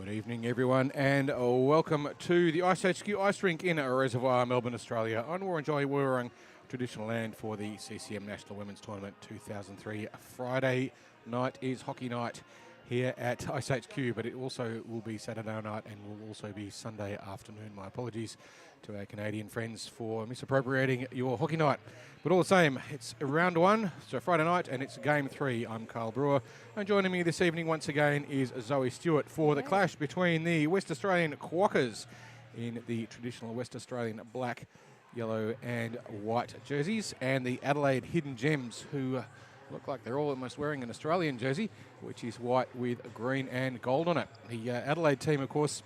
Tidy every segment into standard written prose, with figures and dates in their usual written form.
Good evening, everyone, and welcome to the iceHQ ice rink in Reservoir, Melbourne, Australia, on Wurrungjali Wurrung, traditional land for the CCM National Women's Tournament 2003. Friday night is hockey night here at iceHQ, but it also will be Saturday night and will also be Sunday afternoon. My apologies to our Canadian friends for misappropriating your hockey night. But all the same, it's round one, so Friday night, and it's game 3. I'm Carl Brewer, and joining me this evening once again is Zoe Stewart for the clash between the West Australian Quokkas in the traditional West Australian black, yellow and white jerseys, and the Adelaide Hidden Gems, who look like they're all almost wearing an Australian jersey, which is white with green and gold on it. The Adelaide team, of course,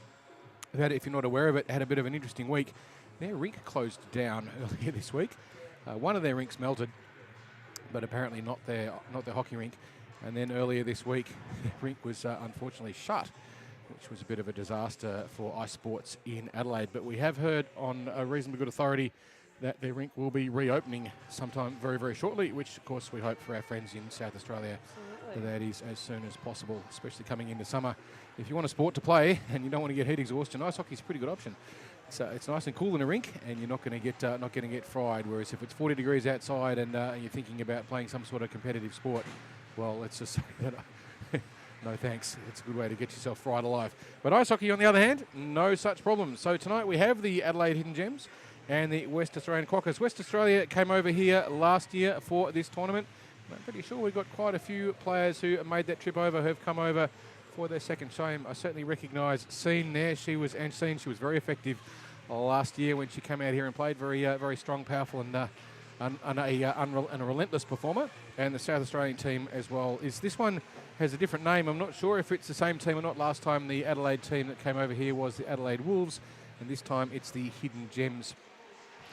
if you're not aware of it, had a bit of an interesting week. Their rink closed down earlier this week. One of their rinks melted, but apparently not their hockey rink. And then earlier this week, the rink was unfortunately shut, which was a bit of a disaster for ice sports in Adelaide. But we have heard on a reasonably good authority that their rink will be reopening sometime very, very shortly, which of course we hope for our friends in South Australia that is as soon as possible, especially coming into summer. If you want a sport to play and you don't want to get heat exhaustion, ice hockey is a pretty good option. It's nice and cool in a rink, and you're not going to get fried. Whereas if it's 40 degrees outside and you're thinking about playing some sort of competitive sport, well, let's just say that no thanks. It's a good way to get yourself fried alive. But ice hockey, on the other hand, no such problems. So tonight we have the Adelaide Hidden Gems and the West Australian Quokkas. West Australia came over here last year for this tournament. I'm pretty sure we've got quite a few players who made that trip over, who have come over for their second shame. I certainly recognise Scene there. She was very effective last year when she came out here and played. Very strong, powerful, and a relentless performer. And the South Australian team as well. This one has a different name. I'm not sure if it's the same team or not. Last time the Adelaide team that came over here was the Adelaide Wolves, and this time it's the Hidden Gems.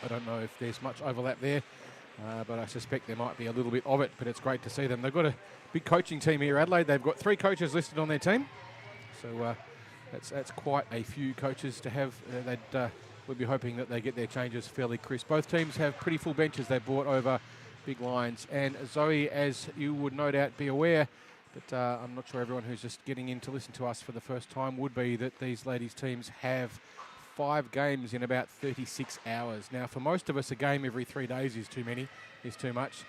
I don't know if there's much overlap there, but I suspect there might be a little bit of it, but it's great to see them. They've got a big coaching team here, Adelaide. They've got 3 coaches listed on their team, so that's quite a few coaches to have. We'll be hoping that they get their changes fairly crisp. Both teams have pretty full benches. They've brought over big lines. And Zoe, as you would no doubt be aware, but I'm not sure everyone who's just getting in to listen to us for the first time would be, that these ladies' teams have 5 games in about 36 hours. Now, for most of us, a game every 3 days is too much.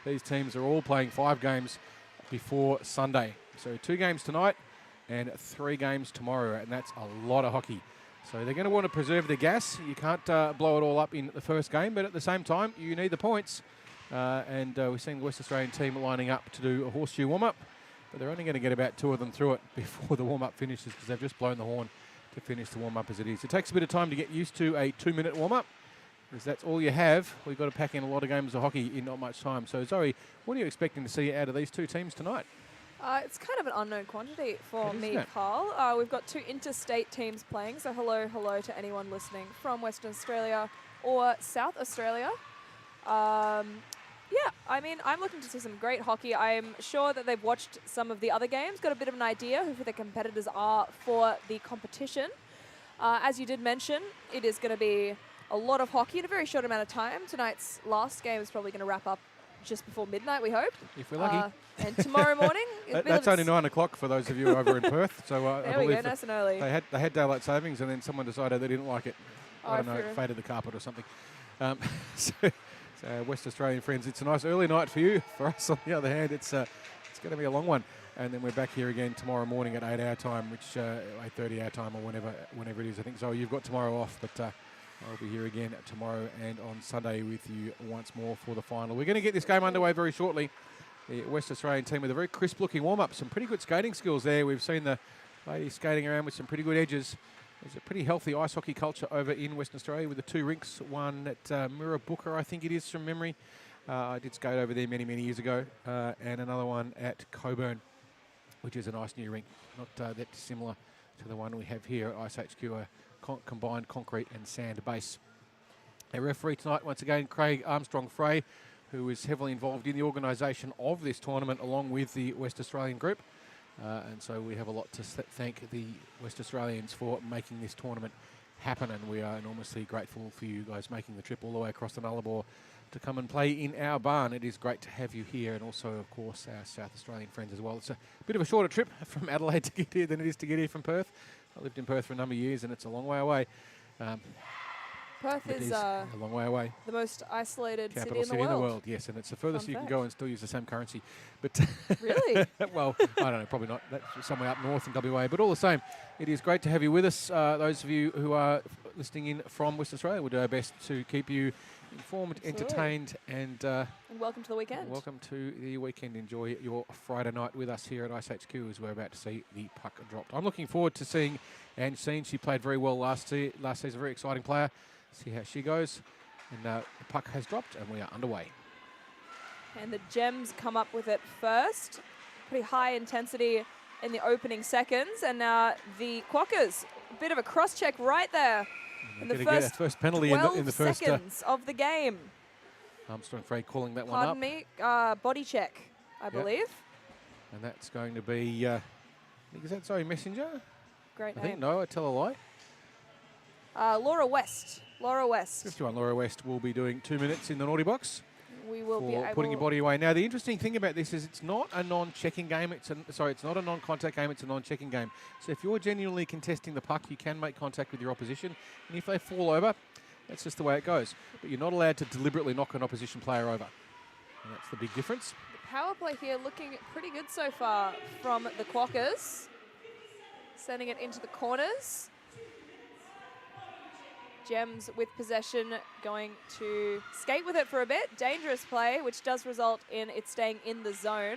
These teams are all playing 5 games before Sunday. So 2 games tonight and 3 games tomorrow, and that's a lot of hockey. So they're going to want to preserve the gas. You can't blow it all up in the first game, but at the same time, you need the points. And we're seeing the West Australian team lining up to do a horseshoe warm-up, but they're only going to get about 2 of them through it before the warm-up finishes, because they've just blown the horn to finish the warm-up as it is. It takes a bit of time to get used to a 2-minute warm-up, because that's all you have. We've got to pack in a lot of games of hockey in not much time. So, Zoe, what are you expecting to see out of these 2 teams tonight? It's kind of an unknown quantity for me, Carl. We've got 2 interstate teams playing, so hello to anyone listening from Western Australia or South Australia. Yeah, I mean, I'm looking to see some great hockey. I'm sure that they've watched some of the other games, got a bit of an idea who the competitors are for the competition. As you did mention, it is going to be a lot of hockey in a very short amount of time. Tonight's last game is probably going to wrap up just before midnight, we hope. If we're lucky. And tomorrow morning... That's only 9 o'clock for those of you over in Perth. So there we go, nice and early. They had daylight savings, and then someone decided they didn't like it. I don't know, it faded the carpet or something. So West Australian friends, it's a nice early night for you. For us, on the other hand, it's going to be a long one. And then we're back here again tomorrow morning at 8 our time, which 8:30 our time, or whenever it is. I think, so you've got tomorrow off, but I'll be here again tomorrow and on Sunday with you once more for the final. We're going to get this game underway very shortly. The West Australian team with a very crisp-looking warm-up. Some pretty good skating skills there. We've seen the ladies skating around with some pretty good edges. There's a pretty healthy ice hockey culture over in Western Australia with the 2 rinks. One at Mirrabooka, I think it is, from memory. I did skate over there many years ago. And another one at Coburn, which is a nice new rink. Not that dissimilar to the one we have here at iceHQ, a combined concrete and sand base. Our referee tonight, once again, Craig Armstrong-Frey, who is heavily involved in the organisation of this tournament along with the West Australian group. And so we have a lot to thank the West Australians for making this tournament happen, and we are enormously grateful for you guys making the trip all the way across the Nullarbor to come and play in our barn. It is great to have you here, and also, of course, our South Australian friends as well. It's a bit of a shorter trip from Adelaide to get here than it is to get here from Perth. I lived in Perth for a number of years, and it's a long way away. Perth is a long way away. the most isolated Capital city in the world. Yes, and it's the furthest Fun you can fact. go and still use the same currency. But Really? well, I don't know, probably not. That's somewhere up north in WA. But all the same, it is great to have you with us. Those of you who are listening in from Western Australia, we'll do our best to keep you informed, Absolutely. entertained, and welcome to the weekend. welcome to the weekend. Enjoy your Friday night with us here at iceHQ as we're about to see the puck dropped. I'm looking forward to seeing Ange Seen. She played very well last season, very exciting player. See how she goes. And the puck has dropped and we are underway. And the Gems come up with it first. Pretty high intensity in the opening seconds. And now the Quokkas, a bit of a cross-check right there in the first penalty in the first seconds of the game. Armstrong Frey calling that one Pardon up. me, body check, I believe. And that's going to be, is that Zoe Messenger? Great I name. think no, I tell a lie. Laura West. 51 Laura West will be doing 2 minutes in the naughty box. We will be for able putting your body away. Now, the interesting thing about this is it's not a non-checking game. It's not a non-contact game. It's a non-checking game. So if you're genuinely contesting the puck, you can make contact with your opposition. And if they fall over, that's just the way it goes. But you're not allowed to deliberately knock an opposition player over. And that's the big difference. The power play here looking pretty good so far from the Quokkas. Sending it into the corners. Gems with possession, going to skate with it for a bit. Dangerous play, which does result in it staying in the zone.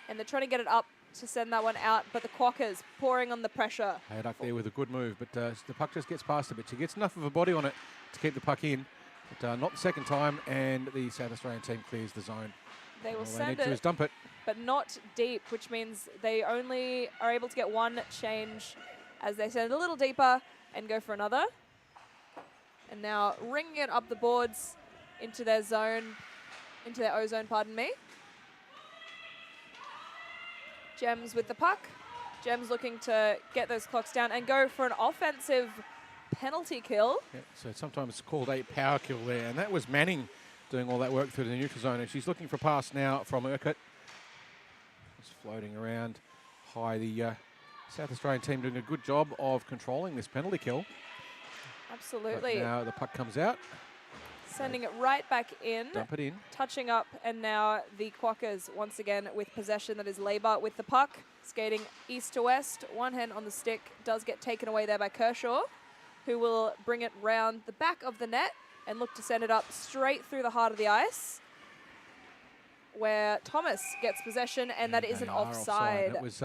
And they're trying to get it up to send that one out, but the Quokkas pouring on the pressure. Haydock there with a good move, but the puck just gets past a bit. She gets enough of a body on it to keep the puck in, but not the second time, and the South Australian team clears the zone. They will All send they need to is it, dump it. but not deep, which means they only are able to get one change as they send it a little deeper and go for another. And now ringing it up the boards into their zone, into their O-zone, pardon me. Gems with the puck. Gems looking to get those clocks down and go for an offensive penalty kill. Yeah, so sometimes it's called a power kill there, and that was Manning doing all that work through the neutral zone, and she's looking for a pass now from Urquhart. Just floating around high. The South Australian team doing a good job of controlling this penalty kill. Absolutely. But now the puck comes out. Sending it right back in. Dump it in. Touching up, and now the Quokkas once again with possession. That is Labour with the puck. Skating east to west. One hand on the stick. Does get taken away there by Kershaw, who will bring it round the back of the net and look to send it up straight through the heart of the ice, where Thomas gets possession, and that is an offside. It was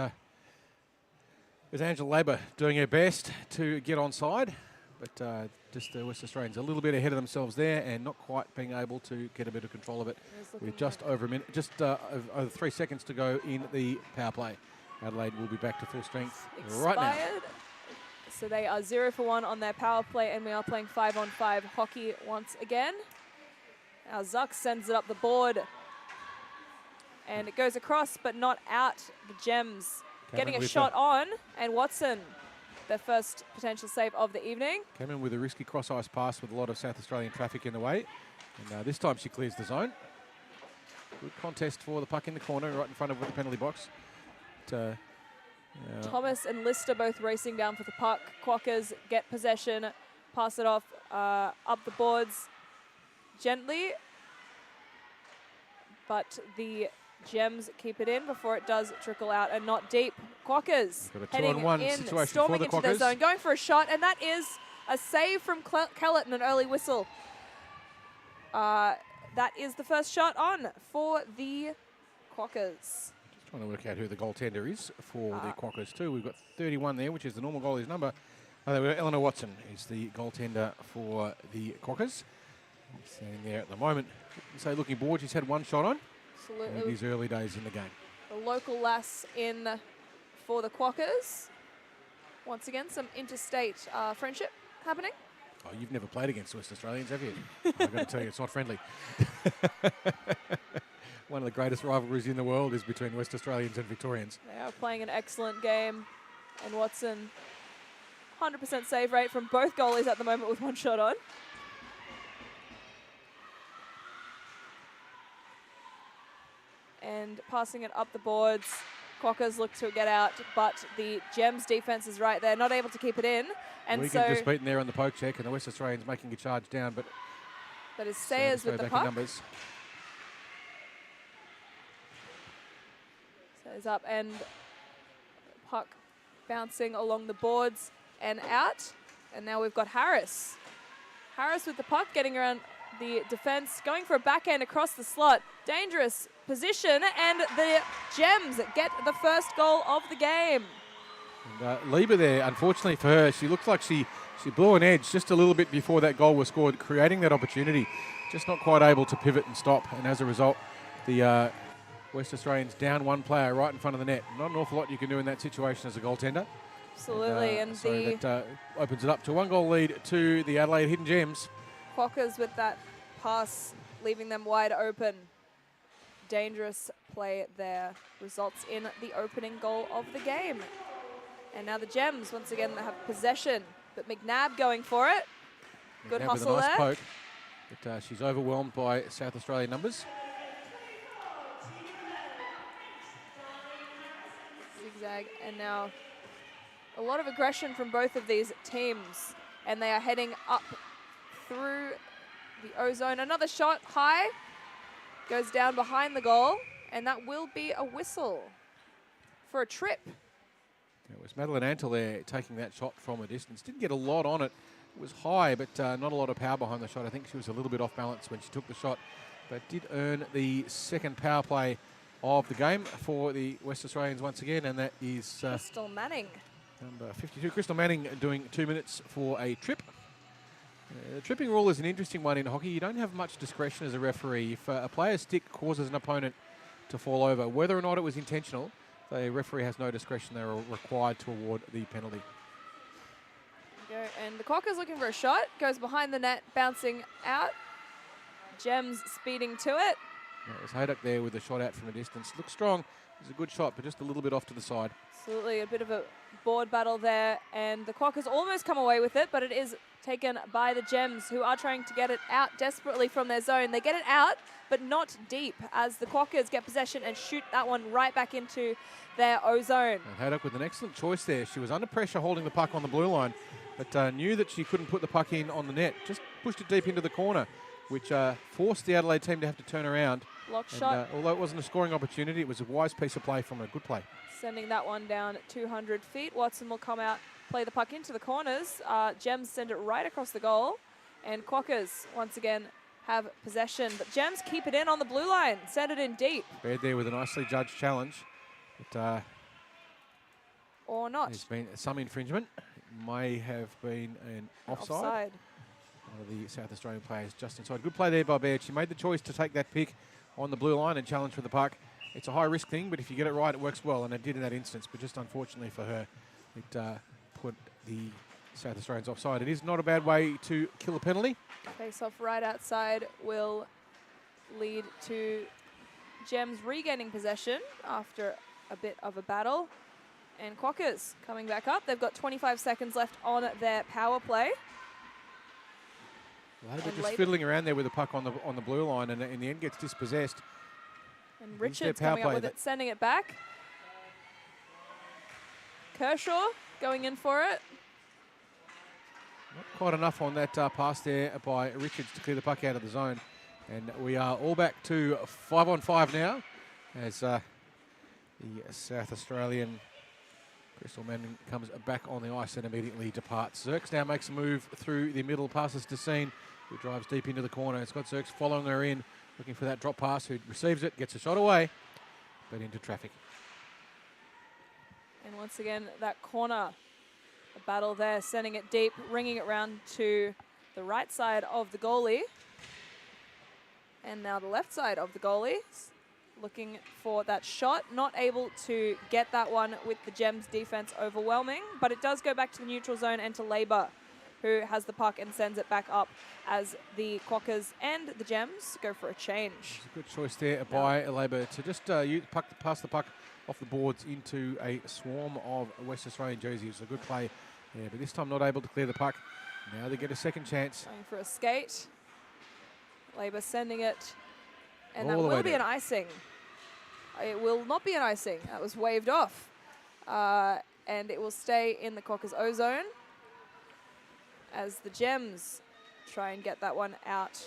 Angela Labour doing her best to get onside, but just the West Australians a little bit ahead of themselves there and not quite being able to get a bit of control of it. With just over a minute, over 3 seconds to go in the power play. Adelaide will be back to full strength right now. So they are 0 for 1 on their power play, and we are playing 5-on-5 hockey once again. Now Zuck sends it up the board, and it goes across, but not out. The Gems getting a shot on, and Watson, their first potential save of the evening. Came in with a risky cross-ice pass with a lot of South Australian traffic in the way, and this time she clears the zone. Good contest for the puck in the corner, right in front of the penalty box. Thomas and Lister both racing down for the puck. Quokkas get possession, pass it off up the boards gently, but the Gems keep it in before it does trickle out, and not deep. Quokkas heading in, storming into their zone, going for a shot, and that is a save from Kellett and an early whistle. That is the first shot on for the Quokkas. Trying to work out who the goaltender is for the Quokkas too. We've got 31 there, which is the normal goalie's number. Eleanor Watson is the goaltender for the Quokkas. Standing there at the moment. So looking bored, she's had one shot on. Absolutely. In these early days in the game. The local lass in for the Quokkas. Once again, some interstate friendship happening. Oh, you've never played against West Australians, have you? I've got to tell you, it's not friendly. One of the greatest rivalries in the world is between West Australians and Victorians. They are playing an excellent game. And Watson, 100% save rate from both goalies at the moment with one shot on. and passing it up the boards. Quokkas look to get out, but the Gems defense is right there, not able to keep it in. And Wigan just beaten there on the poke check, and the West Australians making a charge down, but is Sayers with the back in puck. numbers. Sayers up, and puck bouncing along the boards and out. And now we've got Harris. Harris with the puck, getting around the defense, going for a backhand across the slot. Dangerous position, and the Gems get the first goal of the game. And Lieber there, unfortunately for her, she looked like she blew an edge just a little bit before that goal was scored, creating that opportunity. Just not quite able to pivot and stop, and as a result, the West Australians down one player right in front of the net. Not an awful lot you can do in that situation as a goaltender. Absolutely, and so that opens it up to 1-goal lead to the Adelaide Hidden Gems. Quokkas with that pass, leaving them wide open. Dangerous play there results in the opening goal of the game. And now the Gems once again have possession, but McNabb going for it. Good McNabb hustle with a nice there. poke, but she's overwhelmed by South Australian numbers. Zigzag, and now a lot of aggression from both of these teams, and they are heading up through the ozone. Another shot high, goes down behind the goal, and that will be a whistle for a trip. It was Madeline Antle there taking that shot from a distance. Didn't get a lot on it. It was high, but not a lot of power behind the shot. I think she was a little bit off balance when she took the shot, but did earn the second power play of the game for the West Australians once again, and that is Crystal Manning. number 52, Crystal Manning, doing 2 minutes for a trip. The tripping rule is an interesting one in hockey. You don't have much discretion as a referee. If a player's stick causes an opponent to fall over, whether or not it was intentional, the referee has no discretion. They're required to award the penalty. And the Quokkas looking for a shot, goes behind the net, bouncing out. Gems speeding to it. It was Haydock there with the shot out from a distance. Looks strong. It was a good shot, but just a little bit off to the side. Absolutely, a bit of a board battle there, and the Quokkas almost come away with it, but it is taken by the Gems, who are trying to get it out desperately from their zone. They get it out, but not deep, as the Quokkas get possession and shoot that one right back into their ozone. And Haydock with an excellent choice there. She was under pressure holding the puck on the blue line, but knew that she couldn't put the puck in on the net. Just pushed it deep into the corner, which forced the Adelaide team to have to turn around. Block And, shot. although it wasn't a scoring opportunity, it was a wise piece of play from a good play. Sending that one down 200 feet. Watson will come out, play the puck into the corners. Gems send it right across the goal. And Quokkas, once again, have possession. But Gems keep it in on the blue line. Send it in deep. Baird there with a nicely judged challenge. But Or not. there's been some infringement. It may have been an offside. One of the South Australian players just inside. Good play there by Baird. She made the choice to take that pick on the blue line and challenge for the puck. It's a high-risk thing, but if you get it right, it works well, and it did in that instance. But just unfortunately for her, it put the South Australians offside. It is not a bad way to kill a penalty. Face-off right outside will lead to Gems regaining possession after a bit of a battle. And Quokkas coming back up. They've got 25 seconds left on their power play. Labour just fiddling around there with the puck on the blue line, and in the end gets dispossessed. And Richards coming up with it, sending it back. Kershaw going in for it. Not quite enough on that pass there by Richards to clear the puck out of the zone. And we are all back to 5-on-5 now, as the South Australian Crystal Manning comes back on the ice and immediately departs. Zirks now makes a move through the middle, passes to Scene, who drives deep into the corner. It's got Zirks following her in, looking for that drop pass, who receives it, gets a shot away, but into traffic. And once again, that corner, a battle there, sending it deep, ringing it round to the right side of the goalie. And now the left side of the goalie, looking for that shot. Not able to get that one with the Gems defense overwhelming, but it does go back to the neutral zone and to Labour, who has the puck and sends it back up as the Quokkas and the Gems go for a change. It's a good choice there by Labour to just pass the puck off the boards into a swarm of West Australian jerseys. It's a good play there, but this time not able to clear the puck. Now they get a second chance. Going for a skate. Labour sending it, and All that the way will be down. an icing. It will not be an icing. That was waved off. And it will stay in the Quokkas O zone as the Gems try and get that one out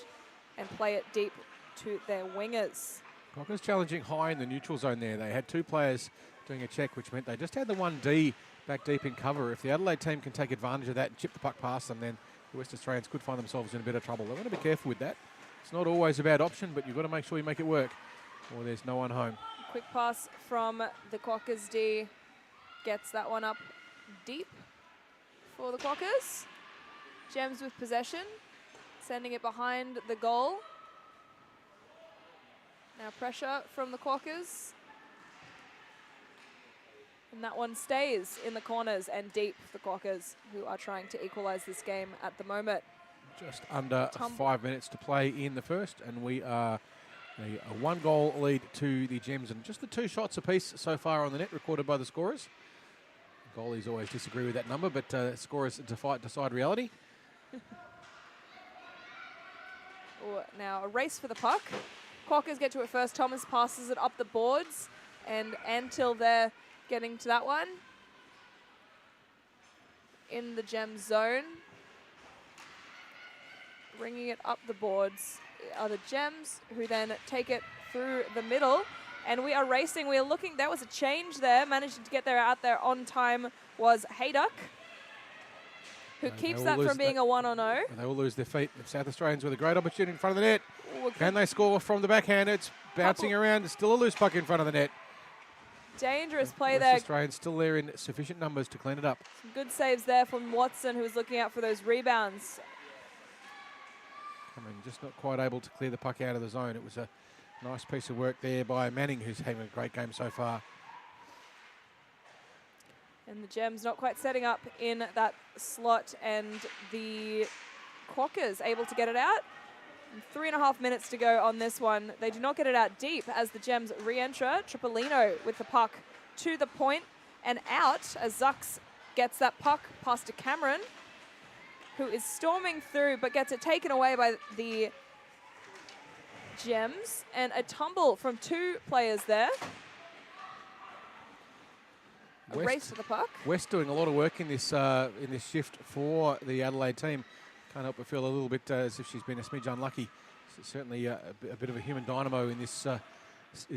and play it deep to their wingers. Quokkas challenging high in the neutral zone there. They had 2 players doing a check, which meant they just had the 1D back deep in cover. If the Adelaide team can take advantage of that and chip the puck past them, then the West Australians could find themselves in a bit of trouble. They want to be careful with that. It's not always a bad option, but you've got to make sure you make it work, or there's no one home. Quick pass from the Quokkas D gets that one up deep for the Quokkas. Gems with possession, sending it behind the goal. Now pressure from the Quokkas. And that one stays in the corners and deep for the Quokkas, who are trying to equalise this game at the moment. Just under 5 minutes to play in the first, and we are a 1-goal lead to the Gems, and just the 2 shots apiece so far on the net recorded by the scorers. Goalies always disagree with that number, but scorers decide reality. Now a race for the puck. Quokkas get to it first. Thomas passes it up the boards, and until they're getting to that one in the Gem zone. Bringing it up the boards are the Gems, who then take it through the middle. And we are racing. We are looking. There was a change there. Managing to get there out there on time was Hayduck, who keeps that from being a 1-on-0. They will lose their feet. The South Australians with a great opportunity in front of the net. Ooh, Can they score from the backhand? It's bouncing around. It's still a loose puck in front of the net. Dangerous play West there. Australians still there in sufficient numbers to clean it up. Some good saves there from Watson, who was looking out for those rebounds. I mean, just not quite able to clear the puck out of the zone. It was a nice piece of work there by Manning, who's having a great game so far. And the Gems not quite setting up in that slot, and the Quokkas able to get it out. And 3.5 minutes to go on this one. They do not get it out deep as the Gems re-enter. Tripolino with the puck to the point and out as Zux gets that puck past to Cameron, who is storming through but gets it taken away by the Gems. And a tumble from 2 players there. A race to the puck. West doing a lot of work in this shift for the Adelaide team. Can't help but feel a little bit as if she's been a smidge unlucky. So certainly a bit of a human dynamo in this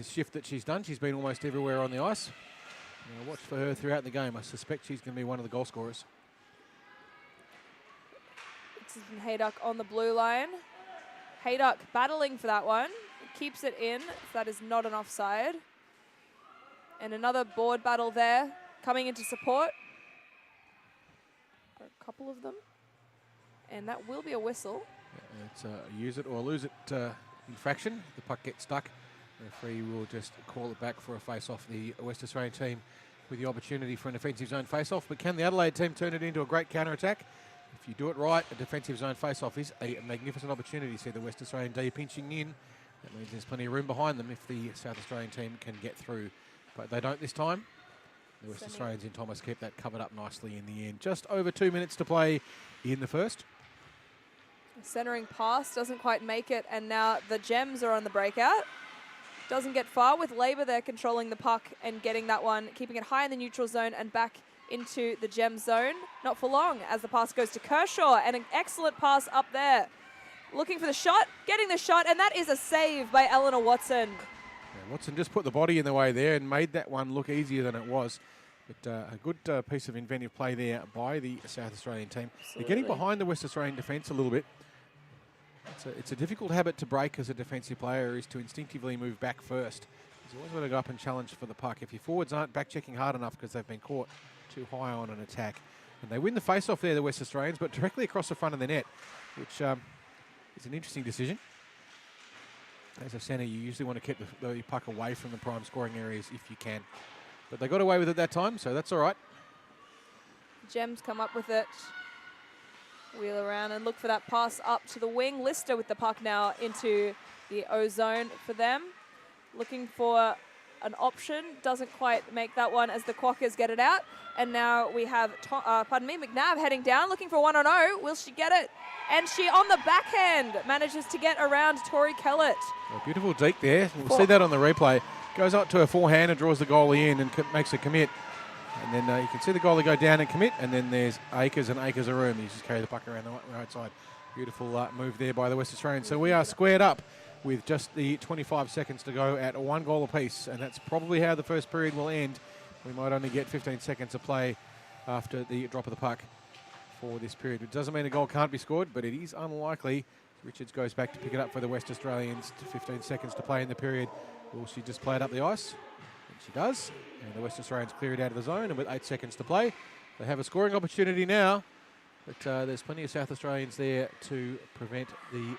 shift that she's done. She's been almost everywhere on the ice. And watch for her throughout the game. I suspect she's going to be one of the goal scorers. Hayduck on the blue line. Hayduck battling for that one. Keeps it in. So that is not an offside. And another board battle there. Coming into support. For a couple of them. And that will be a whistle. Yeah, it's a use it or lose it infraction. The puck gets stuck. The referee will just call it back for a face-off. The West Australian team with the opportunity for an offensive zone face-off. But can the Adelaide team turn it into a great counter-attack? If you do it right, a defensive zone face-off is a magnificent opportunity. See the West Australian D pinching in. That means there's plenty of room behind them if the South Australian team can get through. But they don't this time. The West Australians in Thomas keep that covered up nicely in the end. Just over 2 minutes to play in the first. Centering pass doesn't quite make it, and now the Gems are on the breakout. Doesn't get far with Labour there controlling the puck and getting that one, keeping it high in the neutral zone and back into the Gem zone. Not for long as the pass goes to Kershaw, and an excellent pass up there. Looking for the shot, getting the shot, and that is a save by Eleanor Watson. Yeah, Watson just put the body in the way there and made that one look easier than it was. But a good piece of inventive play there by the South Australian team. Absolutely. They're getting behind the West Australian defence a little bit. It's a difficult habit to break as a defensive player, is to instinctively move back first. He's always got to go up and challenge for the puck. If your forwards aren't back-checking hard enough because they've been caught too high on an attack. And they win the face-off there, the West Australians, but directly across the front of the net, which is an interesting decision. As a centre, you usually want to keep the puck away from the prime scoring areas if you can. But they got away with it that time, so that's all right. Gems come up with it. Wheel around and look for that pass up to the wing. Lister with the puck now into the O zone for them. Looking for an option. Doesn't quite make that one as the Quokkas get it out. And now we have, McNabb heading down, looking for 1-on-0. Will she get it? And she, on the backhand, manages to get around Tori Kellett. A beautiful deke there. We'll see that on the replay. goes up to a forehand and draws the goalie in and makes a commit. And then you can see the goalie go down and commit, and then there's acres and acres of room. You just carry the puck around the right side. Beautiful move there by the West Australians. So we are squared up with just the 25 seconds to go at 1 goal apiece, and that's probably how the first period will end. We might only get 15 seconds of play after the drop of the puck for this period. It doesn't mean a goal can't be scored, but it is unlikely. Richards goes back to pick it up for the West Australians. 15 seconds to play in the period. Will she just play it up the ice? And she does. And the West Australians clear it out of the zone, and with 8 seconds to play, they have a scoring opportunity now. But there's plenty of South Australians there to prevent the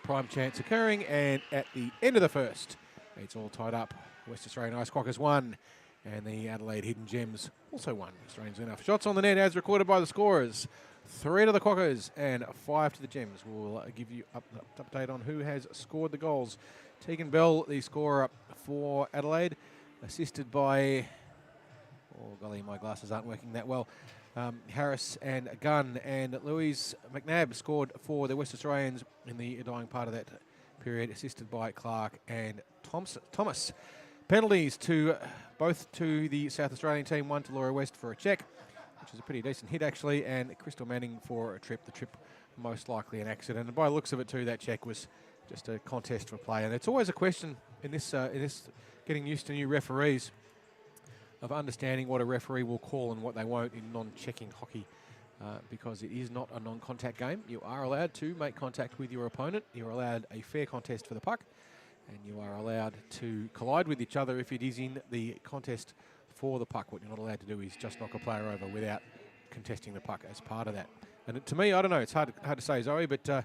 prime chance occurring. And at the end of the first, it's all tied up. West Australian Ice Quokkas won, and the Adelaide Hidden Gems also won. Australians enough shots on the net as recorded by the scorers. 3 to the Quokkas and 5 to the Gems. We'll give you an update on who has scored the goals. Tegan Bell, the scorer for Adelaide, assisted by, oh golly, my glasses aren't working that well, Harris and Gunn, and Louise McNabb scored for the West Australians in the dying part of that period, assisted by Clark and Thomas. Penalties to both to the South Australian team, 1 to Laura West for a check, which is a pretty decent hit actually, and Crystal Manning for a trip. The trip most likely an accident, and by the looks of it too, that check was just a contest for play. And it's always a question in this getting used to new referees, of understanding what a referee will call and what they won't in non-checking hockey, because it is not a non-contact game. You are allowed to make contact with your opponent. You're allowed a fair contest for the puck, and you are allowed to collide with each other if it is in the contest for the puck. What you're not allowed to do is just knock a player over without contesting the puck as part of that. And to me, I don't know, it's hard to say, Zoe, but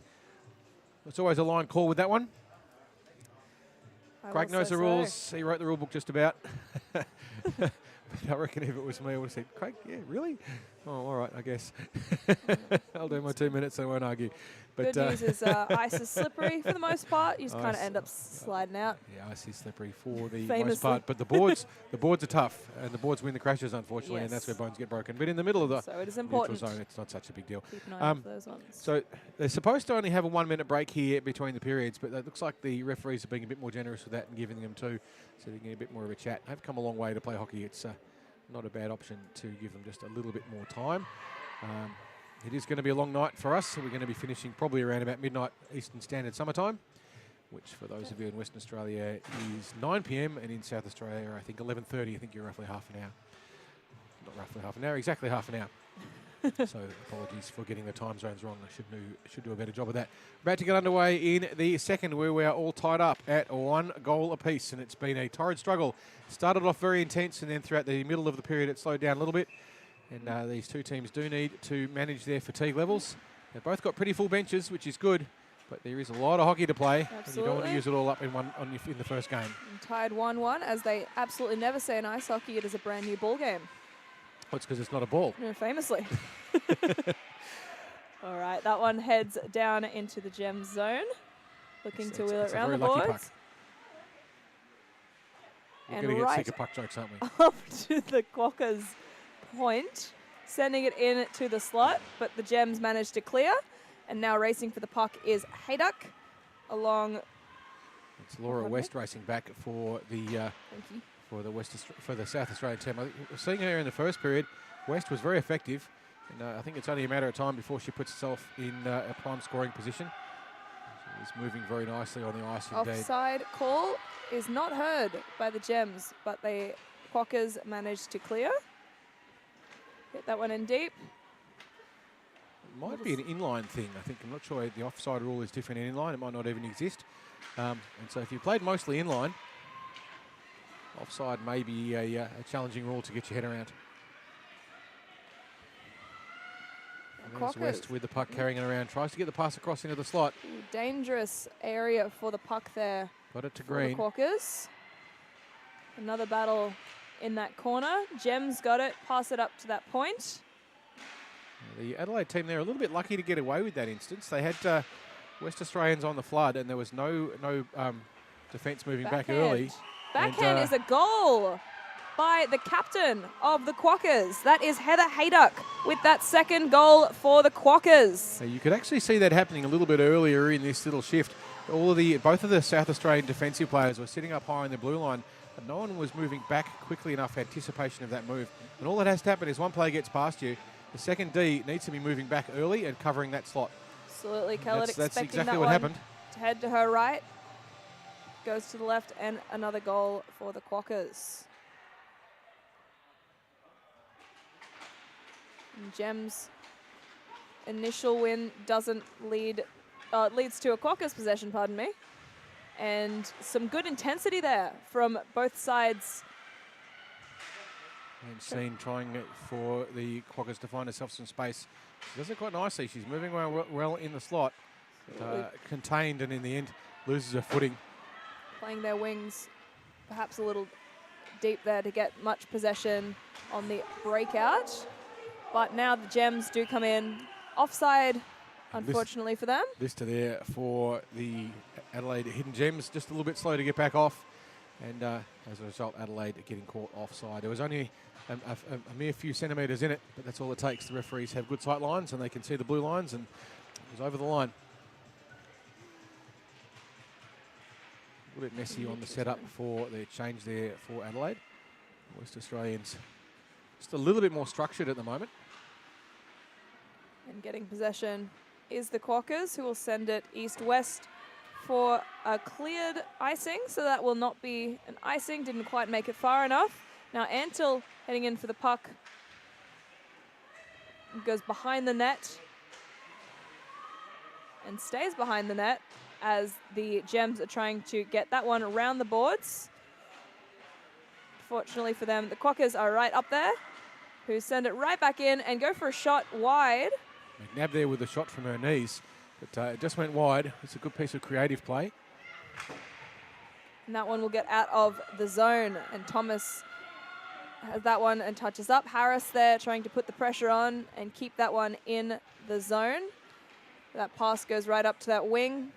it's always a line call with that one. Craig knows the rules. He wrote the rule book just about. But I reckon if it was me, I would have said, Craig, yeah, really? Oh, all right, I guess. I'll do my 2 minutes, I won't argue. But good news is ice is slippery for the most part. You just kind of end up sliding out. Yeah, ice is slippery for the most part. But the boards are tough, and the boards win the crashes, unfortunately, and that's where bones get broken. But in the middle of the so it is important. Neutral zone, it's not such a big deal. Keep an eye out for those ones. So they're supposed to only have a 1 minute break here between the periods, but it looks like the referees are being a bit more generous with that and giving them 2, so they can get a bit more of a chat. They've come a long way to play hockey. It's not a bad option to give them just a little bit more time. It is going to be a long night for us, so we're going to be finishing probably around about midnight Eastern Standard Summertime, which for those of you in Western Australia is 9 p.m, and in South Australia, I think 11:30. I think you're roughly half an hour. Not roughly half an hour, exactly half an hour. So apologies for getting the time zones wrong. I should do a better job of that. About to get underway in the second, where we are all tied up at 1 goal apiece, and it's been a torrid struggle. Started off very intense, and then throughout the middle of the period it slowed down a little bit. And these two teams do need to manage their fatigue levels. They've both got pretty full benches, which is good, but there is a lot of hockey to play. Absolutely. And you don't want to use it all up in the first game. And tied 1-1, as they absolutely never say in ice hockey, it is a brand new ball game. Well, it's because it's not a ball. No, famously. All right, that one heads down into the gem zone, looking to wheel it around the boards. We're going to get sick of puck jokes, aren't we? Up to the Quokkas point, sending it in to the slot, but the Gems managed to clear, and now racing for the puck is Hayduck along. It's Laura West racing back for the for the South Australian team. Seeing her in the first period, West was very effective, and I think it's only a matter of time before she puts herself in a prime scoring position. She's moving very nicely on the ice. Offside call is not heard by the Gems, but the Quokkas managed to clear. Get that one in deep. It might be an inline thing, I think. I'm not sure the offside rule is different in inline. It might not even exist. And so if you played mostly inline, offside may be a challenging rule to get your head around. And there's West with the puck carrying it around. Tries to get the pass across into the slot. Dangerous area for the puck there. Got it to Green. The Quokkas. Another battle in that corner. Gems got it. Pass it up to that point. The Adelaide team there a little bit lucky to get away with that instance. They had West Australians on the flood, and there was no defence moving back early. Backhand is a goal by the captain of the Quokkas. That is Heather Hayduck with that second goal for the Quokkas. So you could actually see that happening a little bit earlier in this little shift. both of the South Australian defensive players were sitting up high on the blue line, but no one was moving back quickly enough for anticipation of that move. And all that has to happen is one player gets past you. The second D needs to be moving back early and covering that slot. Absolutely, Kellett That's expecting exactly that what one happened. to head to her right. Goes to the left, and another goal for the Quokkas. And Gem's initial win doesn't lead, leads to a Quokkas possession, pardon me. And some good intensity there from both sides. And Seen trying for the Quokkas to find herself some space. She does it quite nicely. She's moving around well in the slot, contained, and in the end loses her footing. Playing their wings perhaps a little deep there to get much possession on the breakout. But now the Gems do come in offside, unfortunately for them. This to there for the Adelaide Hidden Gems, just a little bit slow to get back off. And as a result, Adelaide getting caught offside. There was only a mere few centimetres in it, but that's all it takes. The referees have good sight lines and they can see the blue lines, and it was over the line. A little bit messy on the setup for the change there for Adelaide. West Australians just a little bit more structured at the moment. And getting possession is the Quokkas, who will send it east-west for a cleared icing, so that will not be an icing. Didn't quite make it far enough. Now Antil heading in for the puck. Goes behind the net and stays behind the net as the Gems are trying to get that one around the boards. Fortunately for them, the Quokkas are right up there, who send it right back in and go for a shot wide. McNabb there with a shot from her knees, but it just went wide. It's a good piece of creative play. And that one will get out of the zone, and Thomas has that one and touches up. Harris there trying to put the pressure on and keep that one in the zone. That pass goes right up to that wing.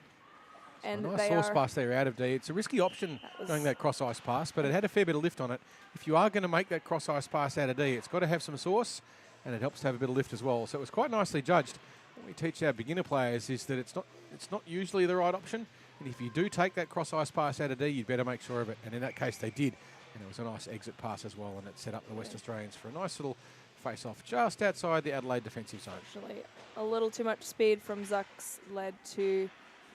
And nice source pass there out of D. It's a risky option going that cross-ice pass, but it had a fair bit of lift on it. If you are going to make that cross-ice pass out of D, it's got to have some source, and it helps to have a bit of lift as well. So it was quite nicely judged. What we teach our beginner players is that it's not usually the right option, and if you do take that cross-ice pass out of D, you'd better make sure of it. And in that case, they did, and it was a nice exit pass as well, and it set up the West Australians for a nice little face-off just outside the Adelaide defensive zone. Actually, a little too much speed from Zucks led to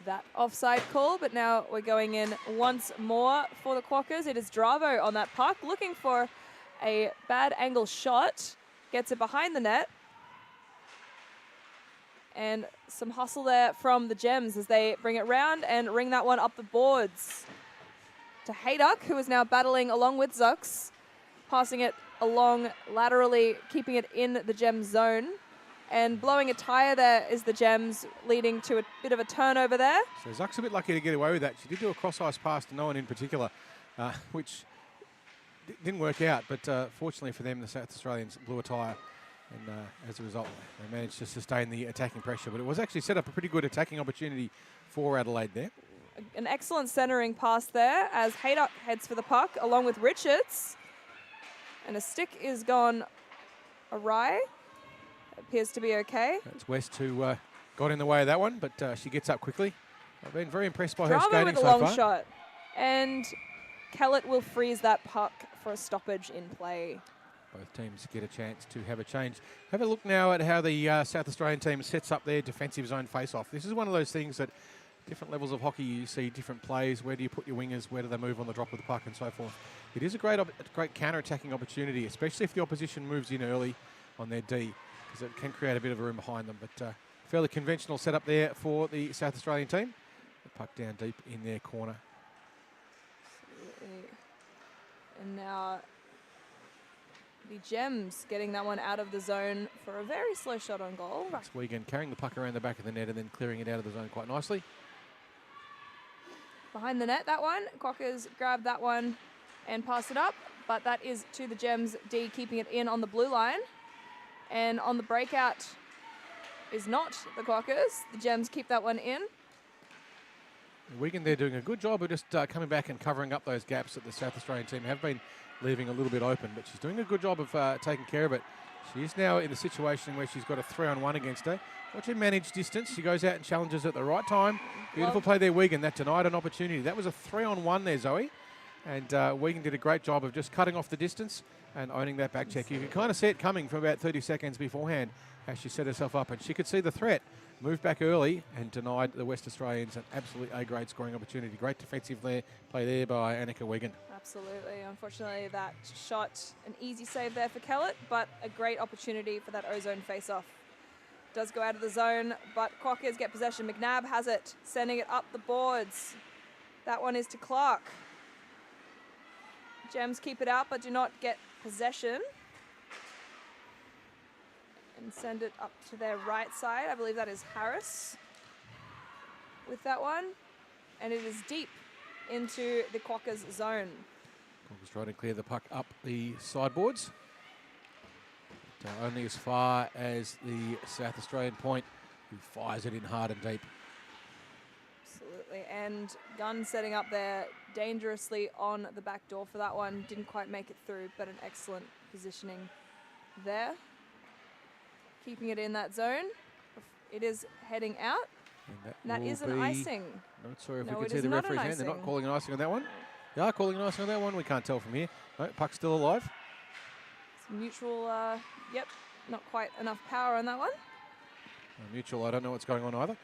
that offside call, but now we're going in once more for the Quokkas. It is Dravo on that puck, looking for a bad angle shot. Gets it behind the net. And some hustle there from the Gems as they bring it round and ring that one up the boards to Hayduck, who is now battling along with Zucks, passing it along laterally, keeping it in the Gems zone. And blowing a tyre there is the Gems, leading to a bit of a turnover there. So Zuck's a bit lucky to get away with that. She did do a cross-ice pass to no one in particular, which didn't work out. But fortunately for them, the South Australians blew a tyre. And as a result, they managed to sustain the attacking pressure. But it was actually set up a pretty good attacking opportunity for Adelaide there. An excellent centering pass there as Hayduck heads for the puck along with Richards. And a stick is gone awry. Appears to be okay. That's West who got in the way of that one, but she gets up quickly. I've been very impressed by her Dravo skating with a so long far. shot. And Kellett will freeze that puck for a stoppage in play. Both teams get a chance to have a change. Have a look now at how the South Australian team sets up their defensive zone face-off. This is one of those things that different levels of hockey, you see different plays. Where do you put your wingers? Where do they move on the drop of the puck and so forth? It is a great counter-attacking opportunity, especially if the opposition moves in early on their D, because it can create a bit of a room behind them. But fairly conventional setup there for the South Australian team. The puck down deep in their corner. Absolutely. And now the Gems getting that one out of the zone for a very slow shot on goal. That's Wigan carrying the puck around the back of the net and then clearing it out of the zone quite nicely. Behind the net, that one. Quokkas grab that one and pass it up, but that is to the Gems D, keeping it in on the blue line. And on the breakout is not the Quokkas. The Gems keep that one in. Wigan, they're doing a good job of just coming back and covering up those gaps that the South Australian team have been leaving a little bit open, but she's doing a good job of taking care of it. She is now in a situation where she's got a 3-on-1 against her. Watch her manage distance. She goes out and challenges at the right time. Beautiful play there, Wigan. That denied an opportunity. That was a 3-on-1 there, Zoe. And Wigan did a great job of just cutting off the distance and owning that back check. You can kind of see it coming from about 30 seconds beforehand as she set herself up. And she could see the threat. Moved back early and denied the West Australians an absolute A-grade scoring opportunity. Great defensive play there by Annika Wigan. Absolutely. Unfortunately, that shot, an easy save there for Kellett, but a great opportunity for that O-zone face-off. Does go out of the zone, but Quokkas get possession. McNabb has it, sending it up the boards. That one is to Clark. Gems keep it out, but do not get possession. And send it up to their right side. I believe that is Harris with that one. And it is deep into the Quokkas zone. Quokkas trying to clear the puck up the sideboards. But, only as far as the South Australian point, who fires it in hard and deep. Absolutely. And Gunn setting up there dangerously on the back door for that one. Didn't quite make it through, but an excellent positioning there. Keeping it in that zone. It is heading out. And that is an icing. Not sure if we can see the referee's hand. They're not calling an icing on that one. They are calling an icing on that one. We can't tell from here. No, puck's still alive. Some neutral, yep, not quite enough power on that one. Mutual, I don't know what's going on either.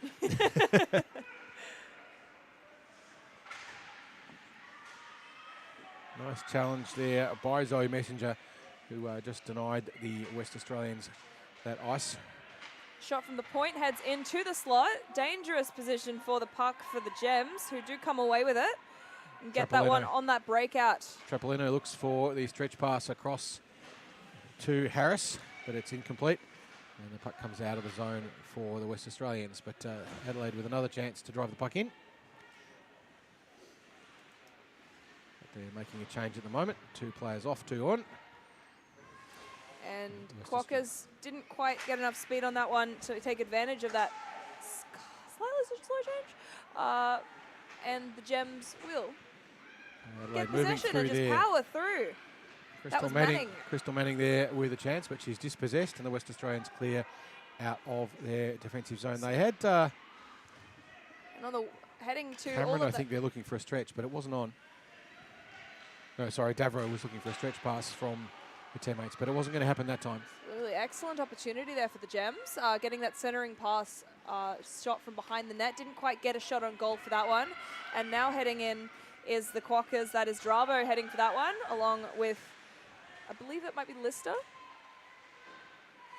Nice challenge there by Zoe Messenger, who just denied the West Australians that ice. Shot from the point, heads into the slot. Dangerous position for the puck for the Gems, who do come away with it and get that one on that breakout. Trapolino looks for the stretch pass across to Harris, but it's incomplete. And the puck comes out of the zone for the West Australians, but Adelaide with another chance to drive the puck in. But they're making a change at the moment. 2 players off, 2 on. And Quokkas didn't quite get enough speed on that one to take advantage of that slightly slow change. And the Gems will get possession and just power through. Crystal Manning there with a chance, but she's dispossessed, and the West Australians clear out of their defensive zone. They had another heading to Cameron, I think they're looking for a stretch, but it wasn't on. No, sorry, Davro was looking for a stretch pass from the teammates, but it wasn't going to happen that time. Really excellent opportunity there for the Gems. Getting that centering pass shot from behind the net. Didn't quite get a shot on goal for that one. And now heading in is the Quokkas. That is Dravo heading for that one, along with, I believe it might be Lister.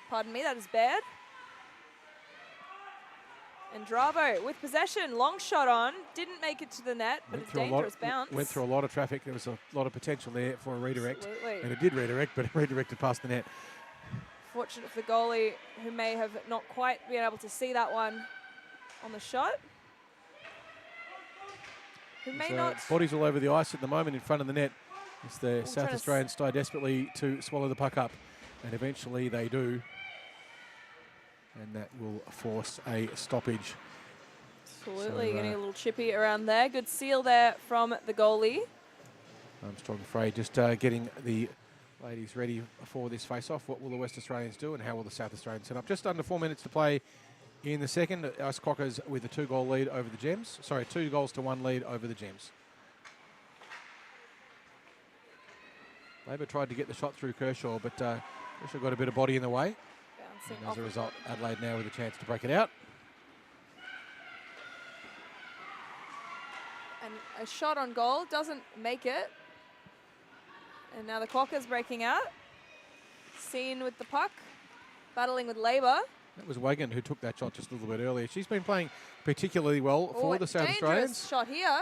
Pardon me, that is Baird. And Dravo with possession, long shot on, didn't make it to the net, but a dangerous bounce. Went through a lot of traffic. There was a lot of potential there for a redirect. Absolutely. And it did redirect, but it redirected past the net. Fortunate for the goalie, who may have not quite been able to see that one on the shot. Who may not... Bodies all over the ice at the moment in front of the net. As the South Australians try desperately to swallow the puck up. And eventually they do. And that will force a stoppage. Absolutely, getting a little chippy around there. Good seal there from the goalie. Armstrong Frey just getting the ladies ready for this face-off. What will the West Australians do and how will the South Australians set up? Just under 4 minutes to play in the second. Ice Quokkas with a 2-goal lead over the Gems. Sorry, 2-1 lead over the Gems. Labour tried to get the shot through Kershaw, but Kershaw got a bit of body in the way. And as a result, Adelaide now with a chance to break it out. And a shot on goal doesn't make it. And now the Quokkas breaking out. Seen with the puck, battling with Labour. That was Wagan who took that shot just a little bit earlier. She's been playing particularly well for the South Australians. Shot here.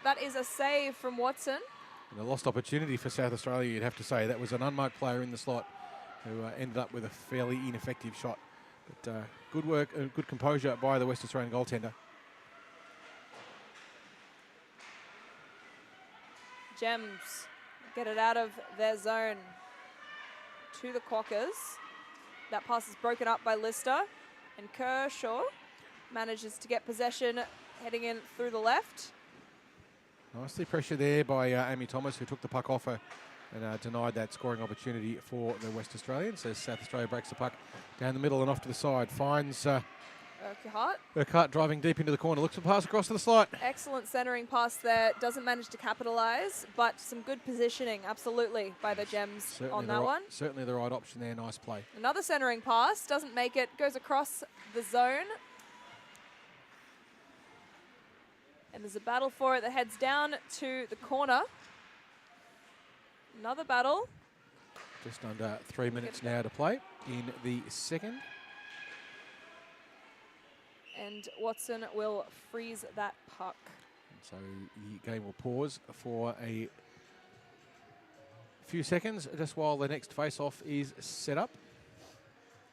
That is a save from Watson. And a lost opportunity for South Australia, you'd have to say. That was an unmarked player in the slot who ended up with a fairly ineffective shot. But good work, good composure by the West Australian goaltender. Gems get it out of their zone to the Quokkas. That pass is broken up by Lister. And Kershaw manages to get possession heading in through the left. Nicely pressured there by Amy Thomas, who took the puck off her and denied that scoring opportunity for the West Australians as South Australia breaks the puck down the middle and off to the side. Finds Urquhart driving deep into the corner. Looks for pass across to the slot. Excellent centering pass there. Doesn't manage to capitalise, but some good positioning, absolutely, by the Gems Certainly on that one. Certainly the right option there. Nice play. Another centering pass. Doesn't make it. Goes across the zone. And there's a battle for it that heads down to the corner. Another battle. Just under 3 minutes now to play in the second. And Watson will freeze that puck. So the game will pause for a few seconds just while the next face-off is set up.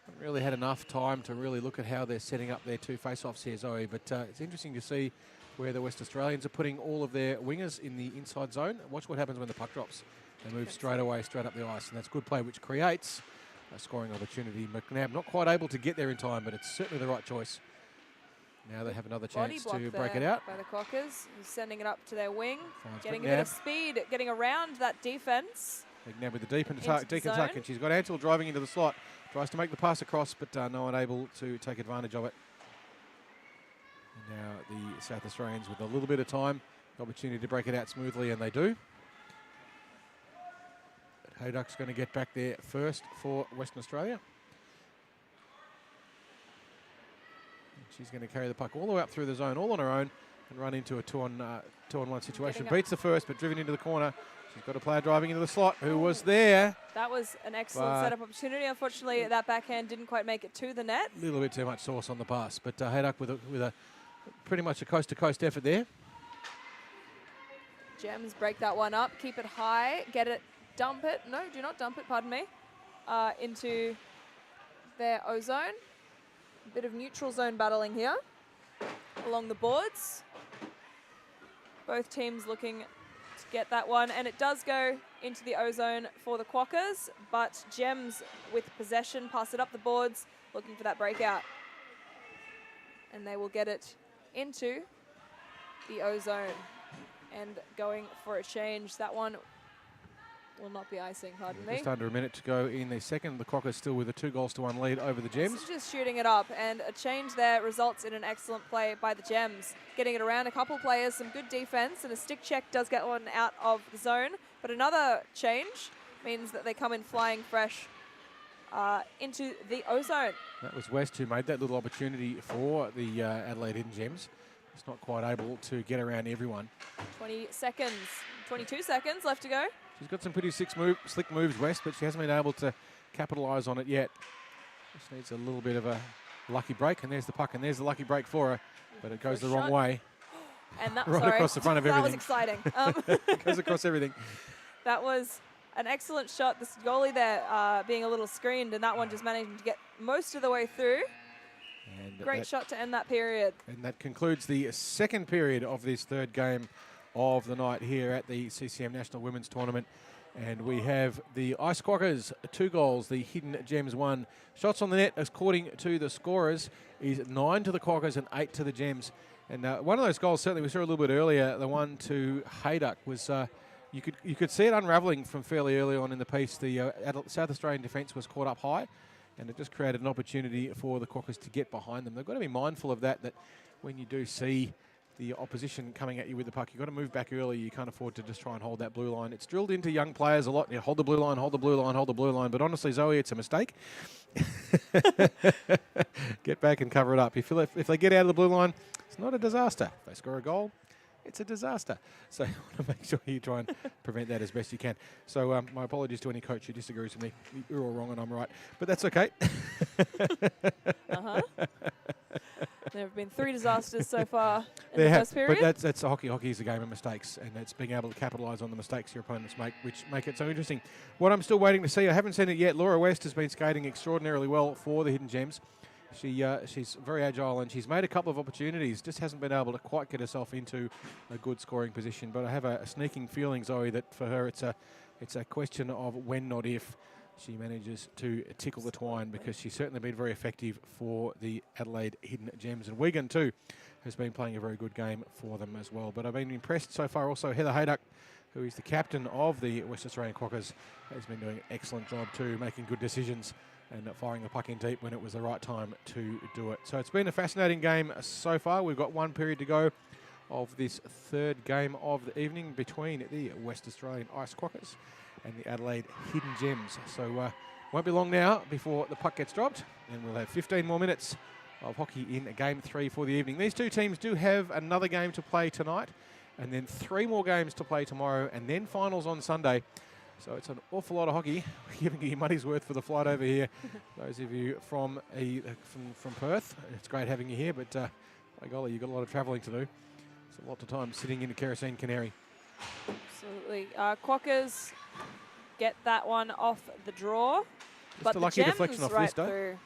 Haven't really had enough time to really look at how they're setting up their two face-offs here, Zoe, but it's interesting to see where the West Australians are putting all of their wingers in the inside zone. Watch what happens when the puck drops. They move straight away, straight up the ice, and that's good play, which creates a scoring opportunity. McNabb not quite able to get there in time, but it's certainly the right choice. Now they have another chance to break it out. By the Quokkas, who's sending it up to their wing, Finds getting McNabb. a bit of speed, getting around that defence. McNabb with the deep Into attack, the and she's got Antle driving into the slot. Tries to make the pass across, but no one able to take advantage of it. And now the South Australians with a little bit of time, the opportunity to break it out smoothly, and they do. But Hayduck's going to get back there first for Western Australia. She's going to carry the puck all the way up through the zone, all on her own, and run into a two-on-one situation. Beats the first, but driven into the corner. She's got a player driving into the slot who was there. That was an excellent setup opportunity. Unfortunately, that backhand didn't quite make it to the net. A little bit too much sauce on the pass, but Hayduck with a pretty much a coast-to-coast effort there. Gems break that one up, keep it high, get it, dump it. No, do not dump it, pardon me. Into their O-zone. A bit of neutral zone battling here along the boards. Both teams looking to get that one, and it does go into the O-zone for the Quokkas, but Gems with possession, pass it up the boards, looking for that breakout. And they will get it into the O-zone. And going for a change, that one will not be icing, pardon me. Just under a minute to go in the second. The Quokkas still with a 2-1 lead over the Gems. Just shooting it up, and a change there results in an excellent play by the Gems. Getting it around a couple players, some good defense, and a stick check does get one out of the zone. But another change means that they come in flying fresh into the O-zone. That was West who made that little opportunity for the Adelaide Hidden Gems. Just not quite able to get around everyone. 22 seconds left to go. She's got some pretty slick moves, West, but she hasn't been able to capitalise on it yet. Just needs a little bit of a lucky break, and there's the puck, and there's the lucky break for her, but it goes the wrong way. And that, right across the front of everything. That was exciting. It goes across everything. That was an excellent shot. This goalie there being a little screened, and that one just managing to get most of the way through. And great shot to end that period. And that concludes the second period of this third game of the night here at the CCM National Women's Tournament. And we have the Ice Quokkas 2 goals, the Hidden Gems 1. Shots on the net, according to the scorers, is 9 to the Quokkas and 8 to the Gems. And one of those goals, certainly we saw a little bit earlier, the one to Hayduck, was you could see it unravelling from fairly early on in the piece. The South Australian defence was caught up high, and it just created an opportunity for the Quokkas to get behind them. They've got to be mindful of that when you do see the opposition coming at you with the puck, you've got to move back early. You can't afford to just try and hold that blue line. It's drilled into young players a lot. Hold the blue line, hold the blue line, hold the blue line. But honestly, Zoe, it's a mistake. Get back and cover it up. If they get out of the blue line, it's not a disaster. If they score a goal, it's a disaster. So you want to make sure you try and prevent that as best you can. So my apologies to any coach who disagrees with me. You're all wrong and I'm right. But that's okay. There have been 3 disasters so far in the first period. But that's hockey. Hockey is a game of mistakes, and it's being able to capitalise on the mistakes your opponents make, which make it so interesting. What I'm still waiting to see, I haven't seen it yet. Laura West has been skating extraordinarily well for the Hidden Gems. She's very agile, and she's made a couple of opportunities, just hasn't been able to quite get herself into a good scoring position. But I have a sneaking feeling, Zoe, that for her it's a question of when, not if, she manages to tickle the twine, because she's certainly been very effective for the Adelaide Hidden Gems. And Wigan, too, has been playing a very good game for them as well. But I've been impressed so far also. Heather Hayduck, who is the captain of the West Australian Quokkas, has been doing an excellent job too, making good decisions and firing the puck in deep when it was the right time to do it. So it's been a fascinating game so far. We've got one period to go of this third game of the evening between the West Australian Ice Quokkas and the Adelaide Hidden Gems. So won't be long now before the puck gets dropped, and we'll have 15 more minutes of hockey in game 3 for the evening. These two teams do have another game to play tonight, and then 3 more games to play tomorrow, and then finals on Sunday. So it's an awful lot of hockey. We're giving you money's worth for the flight over here. Those of you from Perth, it's great having you here, but by golly, you've got a lot of travelling to do. It's a lot of time sitting in a kerosene canary. Absolutely. Quokkas get that one off the draw. Just but a the lucky Gems deflection off right Lister. through.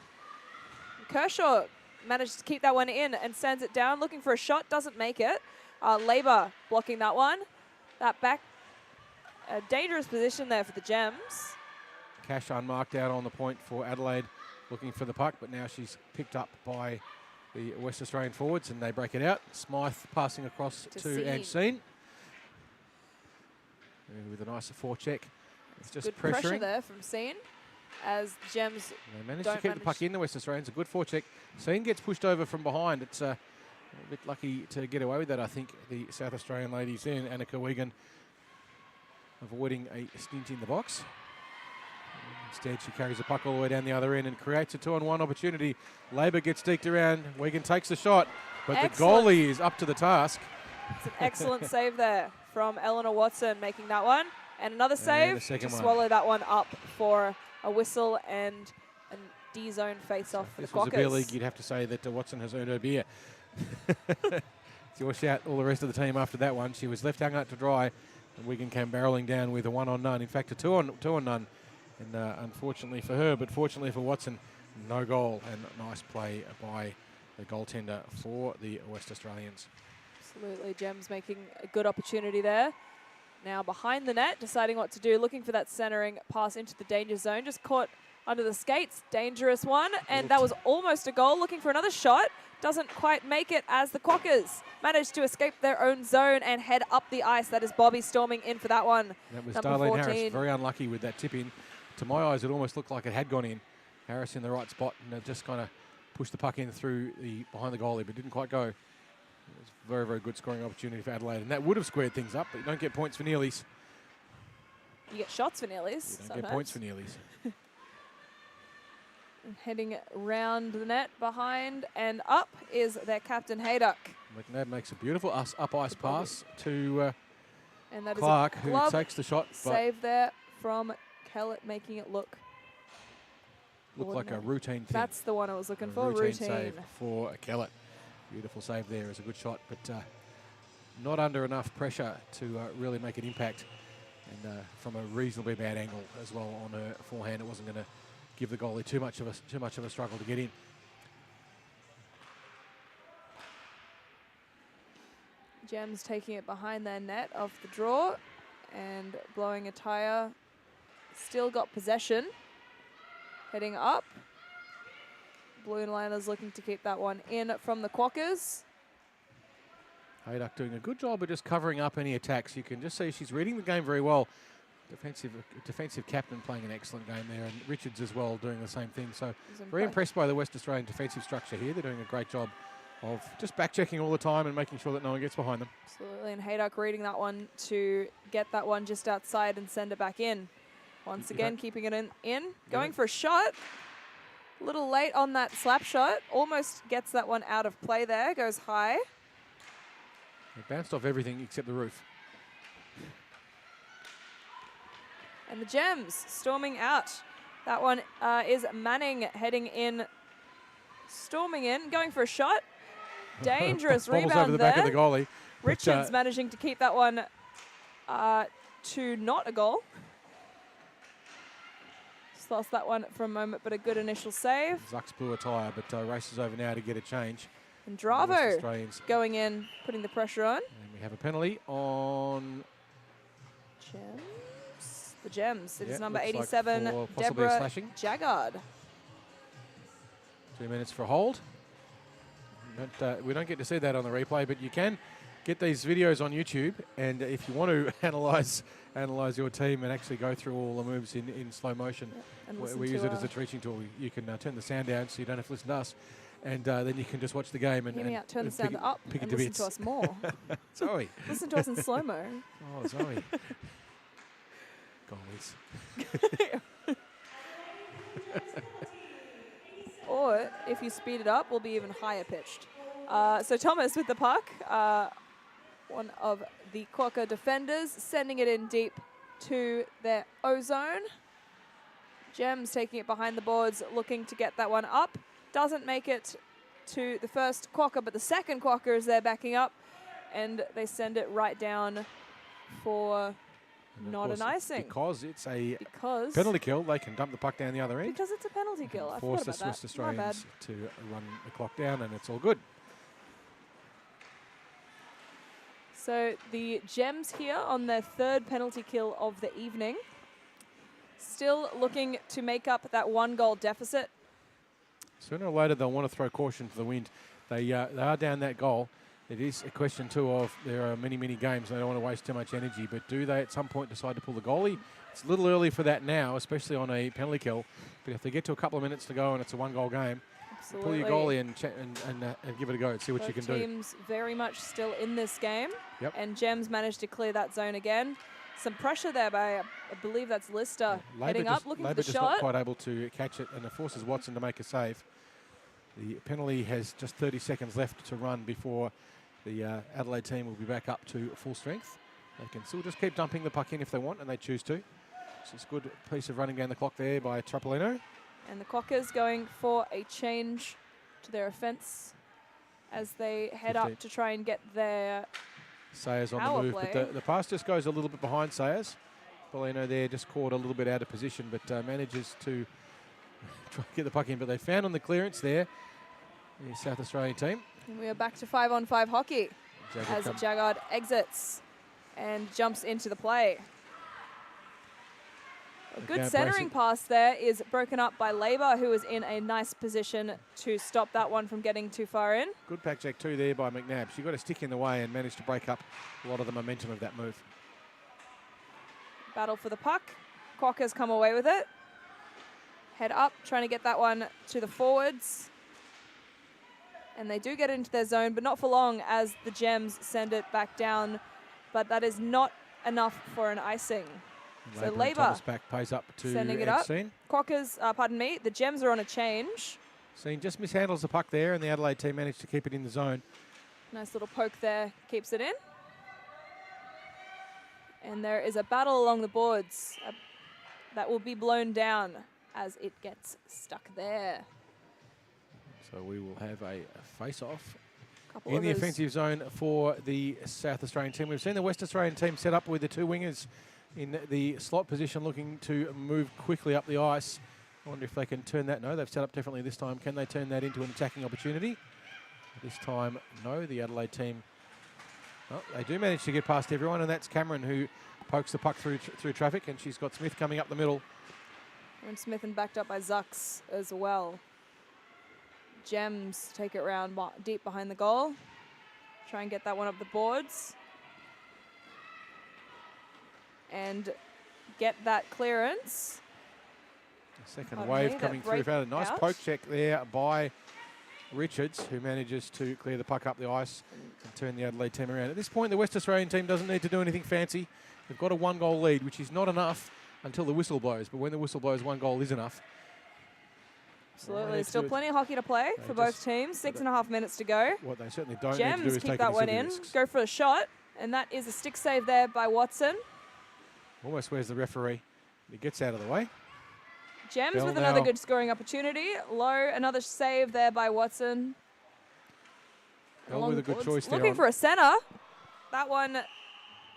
Kershaw managed to keep that one in and sends it down, looking for a shot, doesn't make it. Labour blocking that one. That back, a dangerous position there for the Gems. Cash unmarked out on the point for Adelaide, looking for the puck, but now she's picked up by the West Australian forwards and they break it out. Smythe passing across to Ancine. With a nice forecheck. It's just good pressuring. pressure there from Scene as Gems They managed to keep the puck in, the West Australians. A good forecheck. Scene gets pushed over from behind. It's a bit lucky to get away with that, I think, the South Australian ladies there. Annika Wigan avoiding a stint in the box. Instead, she carries the puck all the way down the other end and creates a 2-on-1 opportunity. Labour gets deked around. Wigan takes the shot, but excellent. The goalie is up to the task. It's an excellent save there from Eleanor Watson making that one. And another save to swallow that one up for a whistle and a D-zone face-off for the Quokkas. If this was a beer league, you'd have to say that Watson has earned her beer. It's your shout, all the rest of the team after that one. She was left hung out to dry, and Wigan came barreling down with a 1-on-none. In fact, a 2-on-none. And unfortunately for her, but fortunately for Watson, no goal. And nice play by the goaltender for the West Australians. Absolutely, Gems making a good opportunity there. Now behind the net, deciding what to do, looking for that centering pass into the danger zone. Just caught under the skates, dangerous one. And that was almost a goal, looking for another shot. Doesn't quite make it as the Quokkas managed to escape their own zone and head up the ice. That is Bobby storming in for that one. That was Darlene Harris, very unlucky with that tip in. To my eyes, it almost looked like it had gone in. Harris in the right spot and just kind of pushed the puck in through behind the goalie, but didn't quite go. It was a very, very good scoring opportunity for Adelaide, and that would have squared things up, but you don't get points for nearlies. You get shots for nearlies. You don't get points for nearlies. Heading round the net, behind and up is their captain Hayduck. McNabb makes a beautiful up ice pass to and that Clark, is a who takes the shot. Save there from Kellett, making it look like a routine thing. That's the one I was looking for. Routine save for Kellett. Beautiful save there. Is a good shot, but not under enough pressure to really make an impact. And from a reasonably bad angle as well on her forehand, it wasn't going to give the goalie too much of a struggle to get in. Gems taking it behind their net off the draw and blowing a tire. Still got possession. Heading up. Blue Liners looking to keep that one in from the Quokkas. Hayduck doing a good job of just covering up any attacks. You can just see she's reading the game very well. Defensive captain playing an excellent game there, and Richards as well doing the same thing. So very impressed by the West Australian defensive structure here. They're doing a great job of just back-checking all the time and making sure that no one gets behind them. Absolutely, and Hayduck reading that one to get that one just outside and send it back in. Once again, keeping it in. Going for a shot. A little late on that slap shot. Almost gets that one out of play there. Goes high. It bounced off everything except the roof. And the Gems storming out. That one is Manning heading in, storming in, going for a shot. Dangerous rebound over the there. back of the goalie. Richards managing to keep that one to not a goal. Just lost that one for a moment, but a good initial save. Zucks blew a tyre, but races over now to get a change. And Dravo going in, putting the pressure on. And we have a penalty on Gems. The Gems. It is number 87, like Deborah Jaggard. 2 minutes for a hold. We don't get to see that on the replay, but you can get these videos on YouTube, and if you want to analyze your team and actually go through all the moves in slow motion, And we use it as a teaching tool. You can turn the sound down so you don't have to listen to us, and then you can just watch the game and, Hear me out, turn the pick sound it- up pick it and to listen bits. to us more. Zoe. Listen to us in slow-mo. Oh, Zoe. Goalies. Or if you speed it up, we'll be even higher pitched. So Thomas with the puck, one of the Quokka defenders, sending it in deep to their O-zone. Gems taking it behind the boards, looking to get that one up. Doesn't make it to the first Quokka, but the second Quokka is there backing up, and they send it right down for not an icing. Because it's a Because penalty kill, they can dump the puck down the other end. Because it's a penalty kill. I Force forgot the about West that. My bad. Australians to run the clock down, and it's all good. So the Gems here on their third penalty kill of the evening. Still looking to make up that 1-goal deficit. Sooner or later, they'll want to throw caution to the wind. They are down that goal. It is a question, too, of there are many, many games. They don't want to waste too much energy. But do they at some point decide to pull the goalie? It's a little early for that now, especially on a penalty kill. But if they get to a couple of minutes to go and it's a 1-goal game, pull your goalie and give it a go and see what you can do. Teams very much still in this game. Yep. And Gems managed to clear that zone again. Some pressure there by, I believe that's Lister, heading up, looking for the just shot. not quite able to catch it, and it forces Watson to make a save. The penalty has just 30 seconds left to run before the Adelaide team will be back up to full strength. They can still just keep dumping the puck in if they want, and they choose to. So it's a good piece of running down the clock there by Trapolino. And the Quokkas going for a change to their offence as they head 15. up to try and get their Sayers on power the move, play. but the pass just goes a little bit behind Sayers. Trapolino there just caught a little bit out of position, but manages to try to get the puck in. But they found on the clearance there, the South Australian team. And we are back to 5-on-5 hockey Jaggard as comes- Jaggard exits and jumps into the play. A good McNabb centering pass there is broken up by Labour, who is in a nice position to stop that one from getting too far in. Good pack check too there by McNabb. She got a stick in the way and managed to break up a lot of the momentum of that move. Battle for the puck. Quokkas come away with it. Head up, trying to get that one to the forwards. And they do get into their zone, but not for long as the Gems send it back down. But that is not enough for an icing. So and Labour Thomas back pays up to sending it up. Scene. Quokkas, pardon me, the Gems are on a change. Scene just mishandles the puck there, and the Adelaide team managed to keep it in the zone. Nice little poke there, keeps it in. And there is a battle along the boards that will be blown down as it gets stuck there. So we will have a face-off Couple in of the those- offensive zone for the South Australian team. We've seen the West Australian team set up with the two wingers in the slot position, looking to move quickly up the ice. I wonder if they can turn that. No, they've set up differently this time. Can they turn that into an attacking opportunity? This time, no. The Adelaide team, oh, they do manage to get past everyone, and that's Cameron who pokes the puck through traffic, and she's got Smith coming up the middle. And Smith and backed up by Zucks as well. Gems take it round deep behind the goal. Try and get that one up the boards. And get that clearance. Second Pardon wave me, coming that through. break Found a nice out. poke check there by Richards, who manages to clear the puck up the ice and turn the Adelaide team around. At this point, the West Australian team doesn't need to do anything fancy. They've got a 1-goal lead, which is not enough until the whistle blows. But when the whistle blows, 1 goal is enough. Absolutely. needs Still to- plenty of hockey to play They for both just- teams. 6.5 minutes to go. What they certainly don't need to do Gems is keep take that any one silly in. risks. Go for a shot. And that is a stick save there by Watson. Almost where's the referee. He gets out of the way. Gems Bell with another now. good scoring opportunity. Low, another save there by Watson. Bell Along with a the good boards. choice there. Looking on- for a centre. That one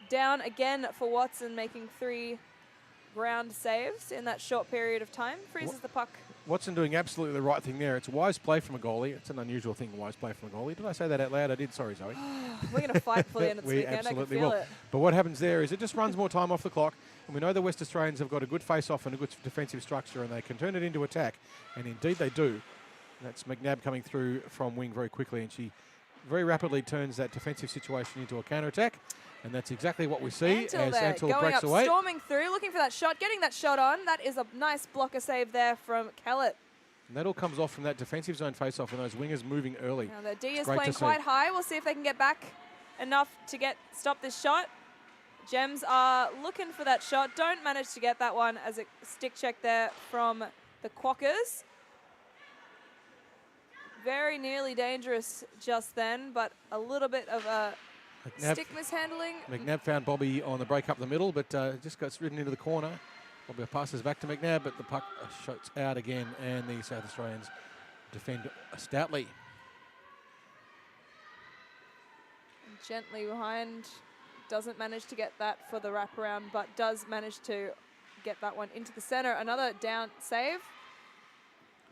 down again for Watson, making 3 ground saves in that short period of time. Freezes the puck. Watson doing absolutely the right thing there. It's a wise play from a goalie. It's an unusual thing, a wise play from a goalie. Did I say that out loud? I did. Sorry, Zoe. We're going to fight for the end of this We weekend. I can absolutely feel will. it. But what happens there is it just runs more time off the clock. And we know the West Australians have got a good face-off and a good defensive structure, and they can turn it into attack. And indeed they do. That's McNabb coming through from wing very quickly, and she very rapidly turns that defensive situation into a counter-attack. And that's exactly what we see Antil as there, Antil going breaks up, away. storming through, looking for that shot, getting that shot on. That is a nice blocker save there from Kellett. And that all comes off from that defensive zone face-off and those wingers moving early. Now the D It's is great playing to see. quite high. We'll see if they can get back enough to stop this shot. Gems are looking for that shot. Don't manage to get that one as a stick check there from the Quokkas. Very nearly dangerous just then, but a little bit of a stick mishandling. McNabb found Bobby on the break up the middle, but just got ridden into the corner. Bobby passes back to McNabb, but the puck shoots out again, and the South Australians defend stoutly. Gently behind. Doesn't manage to get that for the wraparound, but does manage to get that one into the center. Another down save.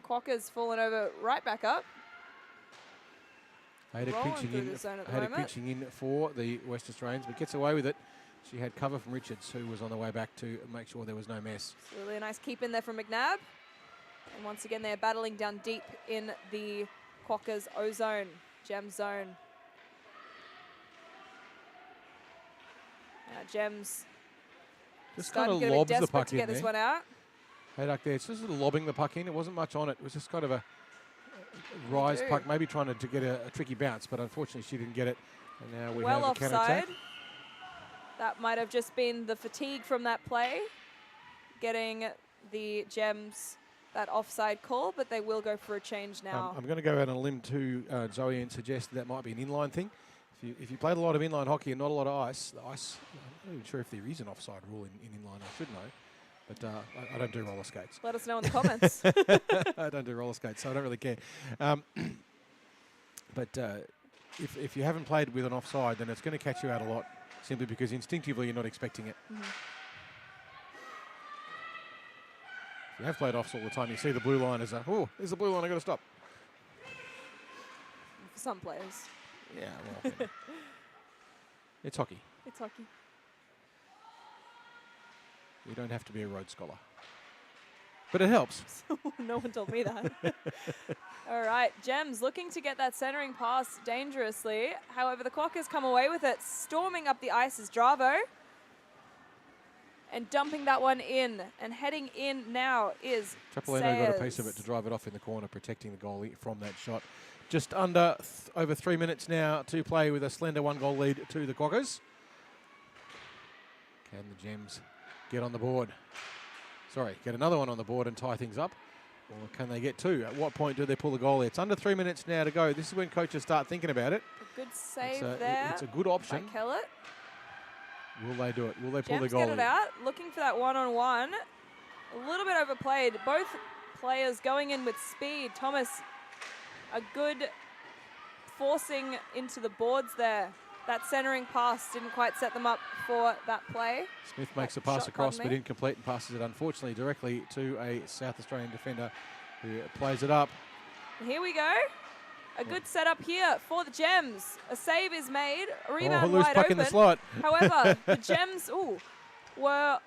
Quokkas fallen over right back up. Haydock pinching in for the West Australians, but gets away with it. She had cover from Richards, who was on the way back to make sure there was no mess. It's really a nice keep in there from McNabb. And once again, they're battling down deep in the Quokkas O-zone, Gem zone. Gems just kind of to get lobs a bit the desperate puck to in get there. this one out. Haydock there, it's just sort of lobbing the puck in. It wasn't much on it. It was just kind of a rise puck, maybe trying to get a tricky bounce, but unfortunately she didn't get it. And now we have a counter-attack. That might have just been the fatigue from that play, getting the Gems that offside call, but they will go for a change now. I'm going to go out on a limb to Zoe and suggest that might be an inline thing. If you played a lot of inline hockey and not a lot of ice, I'm not even sure if there is an offside rule in inline. I should know, but I don't do roller skates. Let us know in the comments. I don't do roller skates, so I don't really care. But if you haven't played with an offside, then it's going to catch you out a lot, simply because instinctively you're not expecting it. Mm-hmm. If you have played offs all the time, you see the blue line as oh, there's the blue line, I've got to stop. For some players. Yeah, well, it's hockey. It's hockey. You don't have to be a Rhodes Scholar. But it helps. No one told me that. All right, Gems looking to get that centering pass dangerously. However, the Quokkas come away with it. Storming up the ice is Dravo. And dumping that one in. And heading in now is Trapolino got a piece of it to drive it off in the corner, protecting the goalie from that shot. Just under over 3 minutes now to play with a slender 1-goal lead to the Quokkas. Can the Gems get on the board? Sorry, get another one on the board and tie things up? Or can they get two? At what point do they pull the goalie? It's under 3 minutes now to go. This is when coaches start thinking about it. A good save there. It's a good option. By Kellett. Will they do it? Will they pull Gems the goalie? get it out, looking for that one-on-one. A little bit overplayed. Both players going in with speed. Thomas, a good forcing into the boards there. That centering pass didn't quite set them up for that play. Smith makes a pass across, but incomplete, and passes it, unfortunately, directly to a South Australian defender who plays it up. Here we go. A good setup here for the Gems. A save is made. A rebound loose wide puck open. in the slot. However, the Gems, were...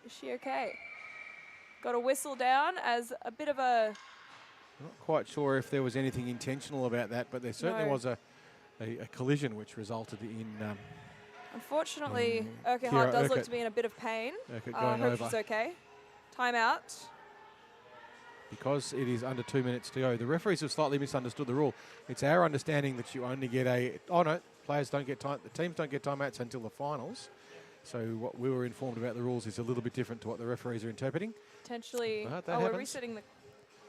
Is she okay? Got a whistle down as a bit of a... Not quite sure if there was anything intentional about that, but there certainly was a collision which resulted in... Unfortunately, Urquhart does look to be in a bit of pain. I hope she's okay. Timeout. Because it is under 2 minutes to go. The referees have slightly misunderstood the rule. It's our understanding that you only get players don't get time, the teams don't get timeouts until the finals. So what we were informed about the rules is a little bit different to what the referees are interpreting. Potentially. We're resetting the...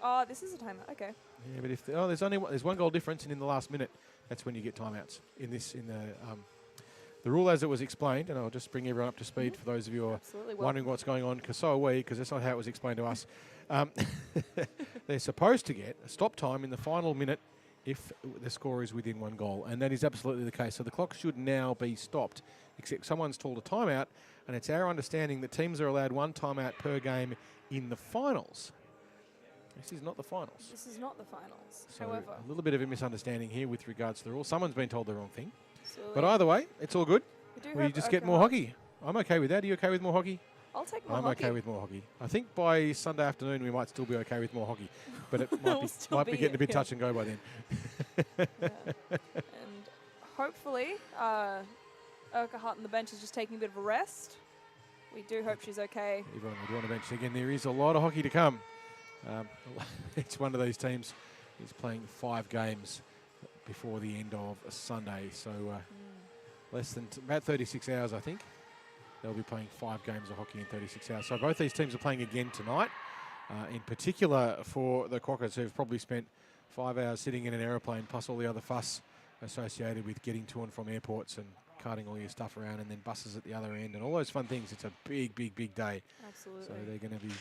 Oh, this is a timeout. Okay. Yeah, but if there's one goal difference, and in the last minute, that's when you get timeouts. The rule as it was explained, and I'll just bring everyone up to speed for those of you who are wondering what's going on, because so are we, because that's not how it was explained to us. They're supposed to get a stop time in the final minute if the score is within 1 goal, and that is absolutely the case. So the clock should now be stopped, except someone's called a timeout, and it's our understanding that teams are allowed 1 timeout per game in the finals. This is not the finals. This is not the finals. So however, a little bit of a misunderstanding here with regards to the rules. Someone's been told the wrong thing. Absolutely. But either way, it's all good. We just get more hockey. I'm okay with that. Are you okay with more hockey? I'll take more I'm hockey. okay with more hockey. I think by Sunday afternoon we might still be okay with more hockey, but it might be getting a bit touch and go by then. Yeah. And hopefully, Urquhart on the bench is just taking a bit of a rest. We do hope she's okay. Yvonne would want to bench again. There is a lot of hockey to come. Each one of these teams is playing 5 games before the end of Sunday, so less than about 36 hours, I think. They'll be playing 5 games of hockey in 36 hours. So both these teams are playing again tonight. In particular for the Quokkas, who've probably spent 5 hours sitting in an aeroplane, plus all the other fuss associated with getting to and from airports and carting all your stuff around, and then buses at the other end and all those fun things. It's a big, big, big day. Absolutely. So they're going to be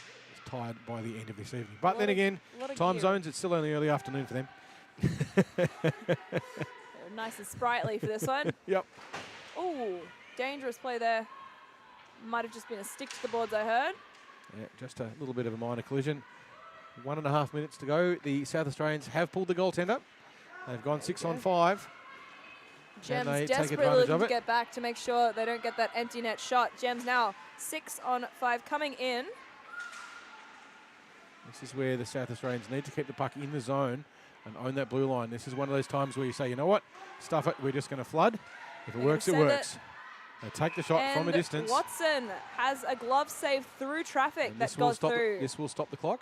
tired by the end of this evening. But then again, time zones, it's still only early afternoon for them. Nice and sprightly for this one. Yep. Ooh, dangerous play there. Might have just been a stick to the boards, I heard. Yeah, just a little bit of a minor collision. 1.5 minutes to go. The South Australians have pulled the goaltender. They've gone 6 on 5. Gems they take desperately advantage looking of to it. get back to make sure they don't get that empty net shot. Gems now 6 on 5 coming in. This is where the South Australians need to keep the puck in the zone and own that blue line. This is one of those times where you say, you know what, stuff it, we're just going to flood. If it works, it works. They take the shot from a distance. Watson has a glove save through traffic And that goes through. This will stop the clock.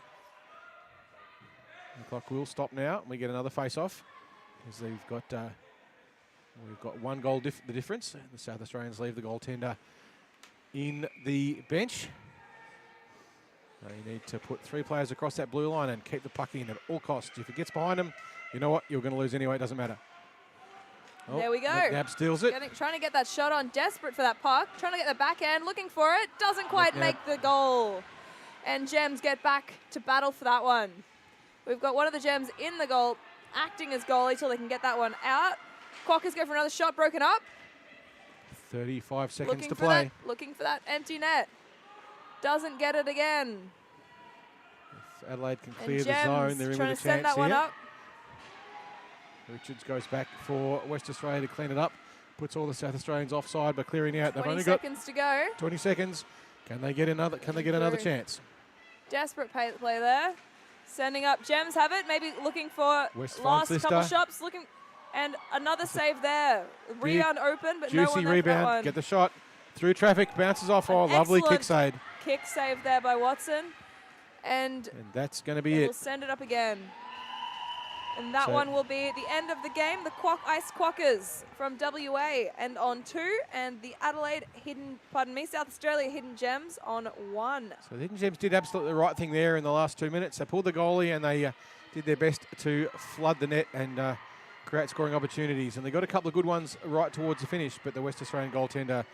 The clock will stop now, and we get another face-off. As we've got 1 goal the difference. The South Australians leave the goaltender in the bench. They need to put 3 players across that blue line and keep the puck in at all costs. If it gets behind them, you know what? You're going to lose anyway. It doesn't matter. Oh, there we go. McNabb steals it. Trying to get that shot on, desperate for that puck. Trying to get the backhand, looking for it. Doesn't quite make the goal. And Gems get back to battle for that one. We've got one of the Gems in the goal, acting as goalie till they can get that one out. Quokkas go for another shot, broken up. 35 seconds to play. Looking for that empty net. Doesn't get it again. If Adelaide can clear and the zone, Gems they're in trying with a to send chance that one here. up. Richards goes back for West Australia to clean it up. Puts all the South Australians offside by clearing out. They've 20 only seconds to go. 20 seconds. Can they get another? Can they get another chance? Desperate play there. Sending up. Gems have it. Maybe looking for West last finds couple Lister. shots. Looking, and another save there. Rebound open, but no Juicy one there for that rebound. one. Get the shot through traffic. Bounces off. Oh, lovely kick save. Kick save there by Watson, and that's going to be we'll it. send it up again. And that one will be the end of the game. The iceHQ from WA and on 2, and the Adelaide South Australia Hidden Gems on 1. So the Hidden Gems did absolutely the right thing there in the last 2 minutes. They pulled the goalie and they did their best to flood the net and create scoring opportunities. And they got a couple of good ones right towards the finish, but the West Australian goaltender,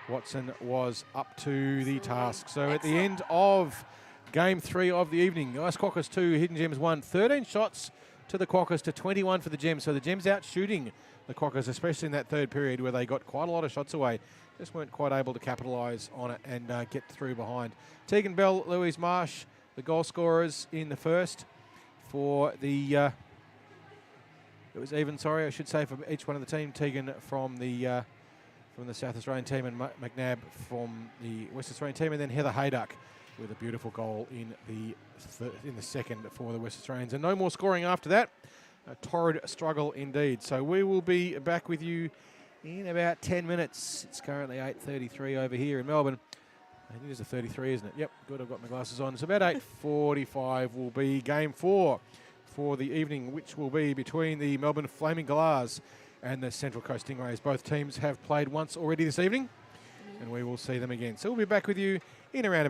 Watson, was up to the task. So at the end of Game 3 of the evening, the iceHQ 2, Hidden Gems 1, 13 shots to the Quokkas to 21 for the Gems. So the Gems out shooting the Quokkas, especially in that third period where they got quite a lot of shots away. Just weren't quite able to capitalise on it and get through behind. Tegan Bell, Louise Marsh, the goal scorers in the first for the... it was even, sorry, I should say, for each one of the team. Tegan from the South Australian team and McNabb from the West Australian team, and then Heather Hayduck with a beautiful goal in the second for the West Australians. And no more scoring after that. A torrid struggle indeed. So we will be back with you in about 10 minutes. It's currently 8:33 over here in Melbourne. I think it is a 33, isn't it? Yep, good, I've got my glasses on. It's about 8:45 will be Game 4 for the evening, which will be between the Melbourne Flaming Galahs and the Central Coast Stingrays. Both teams have played once already this evening, and we will see them again. So we'll be back with you in around about